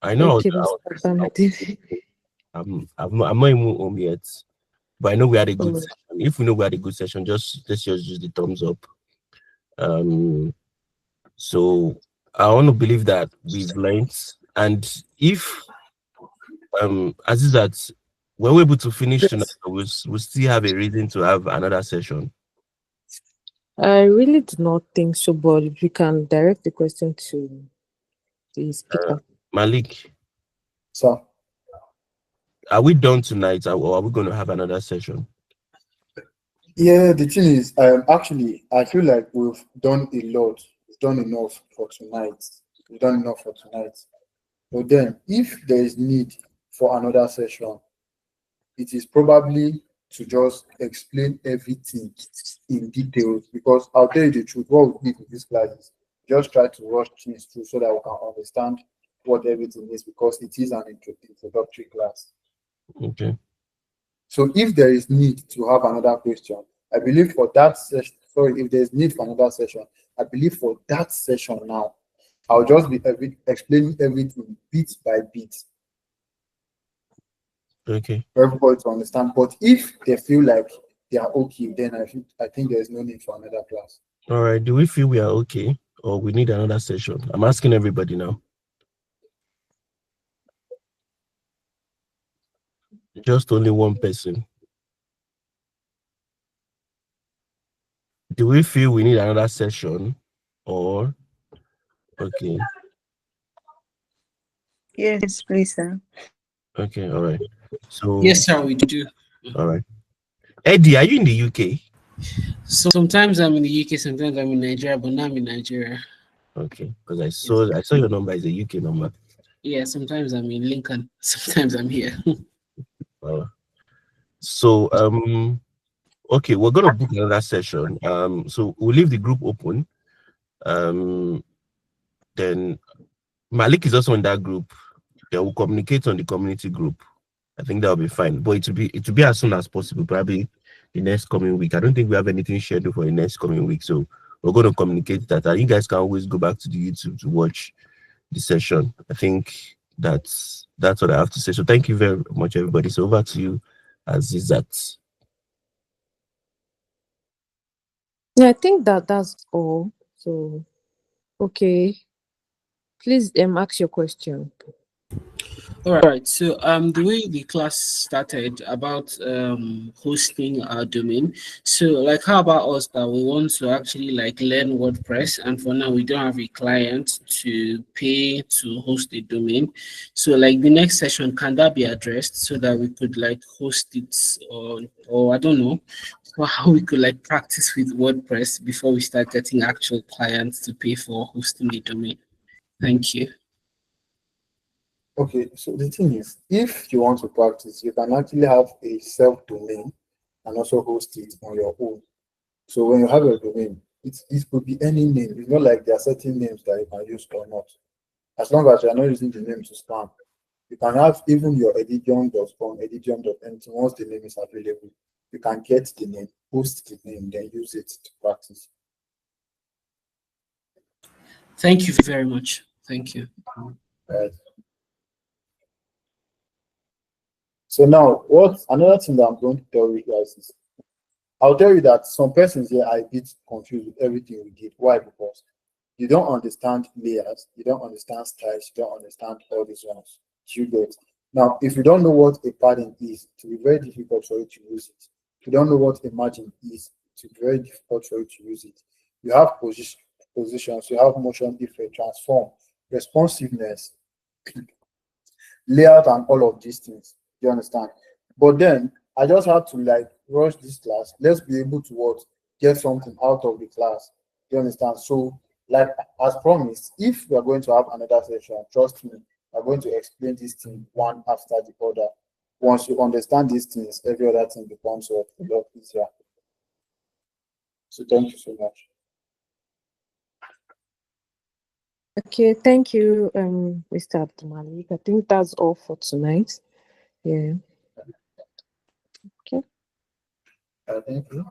I know I'm not even home yet, but I know we had a good session. If we know we had a good session, let's just use the thumbs up. So I want to believe that we've learned, and if as is that when we're able to finish tonight, we'll still have a reason to have another session. I really do not think so, but if you can direct the question to the speaker. Malik. Sir. Are we done tonight, or are we going to have another session? Yeah, the thing is, actually, I feel like we've done a lot. We've done enough for tonight. But then, if there is need for another session, it is probably to just explain everything in detail. Because I'll tell you the truth, what we need in this class is just try to rush things through so that we can understand what everything is, because it is an introductory class. Okay. So if there is need to have another question, I believe for that session, sorry, if there's need for another session, I believe for that session now, I'll just be explaining everything bit by bit Okay. for everybody to understand. But if they feel like they are okay, then I think there's no need for another class. All right. Do we feel we are okay, or we need another session? I'm asking everybody now. Just only one person. Do we feel we need another session, or okay? Yes, please, sir. Okay. All right. So Yes, sir, we do. all right. Eddie, are you in the UK? So sometimes I'm in the UK, sometimes I'm in Nigeria, but now I'm in Nigeria. Okay, because I saw your number is a UK number. Yeah, sometimes I'm in Lincoln, sometimes I'm here. So okay, we're gonna book another session. So we'll leave the group open. Then Malik is also in that group. They will communicate on the community group. I think that'll be fine. But it will be as soon as possible, probably the next coming week. I don't think we have anything scheduled for the next coming week. So we're going to communicate that. And you guys can always go back to the YouTube to watch the session. I think that's what I have to say. So thank you very much, everybody. So over to you, Azizat. Yeah, I think that's all. So, okay. Please ask your question. All right. So the way the class started about hosting our domain. So like how about us that we want to actually like learn WordPress, and for now we don't have a client to pay to host a domain. So like the next session, can that be addressed so that we could like host it, or I don't know, so how we could like practice with WordPress before we start getting actual clients to pay for hosting the domain. Thank you. Okay, so the thing is, if you want to practice, you can actually have a self-domain and also host it on your own. So when you have a domain, it could be any name. It's not like there are certain names that you can use or not. As long as you are not using the name to spam, you can have even your edition.com, edition.anything. Once the name is available, you can get the name, post the name, then use it to practice. Thank you very much. Thank you. Right. So now, what another thing that I'm going to tell you guys is, I'll tell you that some persons here are a bit confused with everything we did. Why? Because you don't understand layers, you don't understand styles, you don't understand all these ones. You get. Now, if you don't know what a padding is, it will be very difficult for you to use it. If you don't know what a margin is, it will be very difficult for you to use it. You have positions, you have motion effect, transform, responsiveness, layout, and all of these things. You understand? But then I just had to like rush this class. Let's be able to what get something out of the class. You understand? So, like as promised, if we are going to have another session, trust me, I'm going to explain this thing one after the other. Once you understand these things, every other thing becomes a lot easier. So thank you so much. Okay, thank you, Mr. Abdulmalik. I think that's all for tonight. Yeah. Okay. Thank you.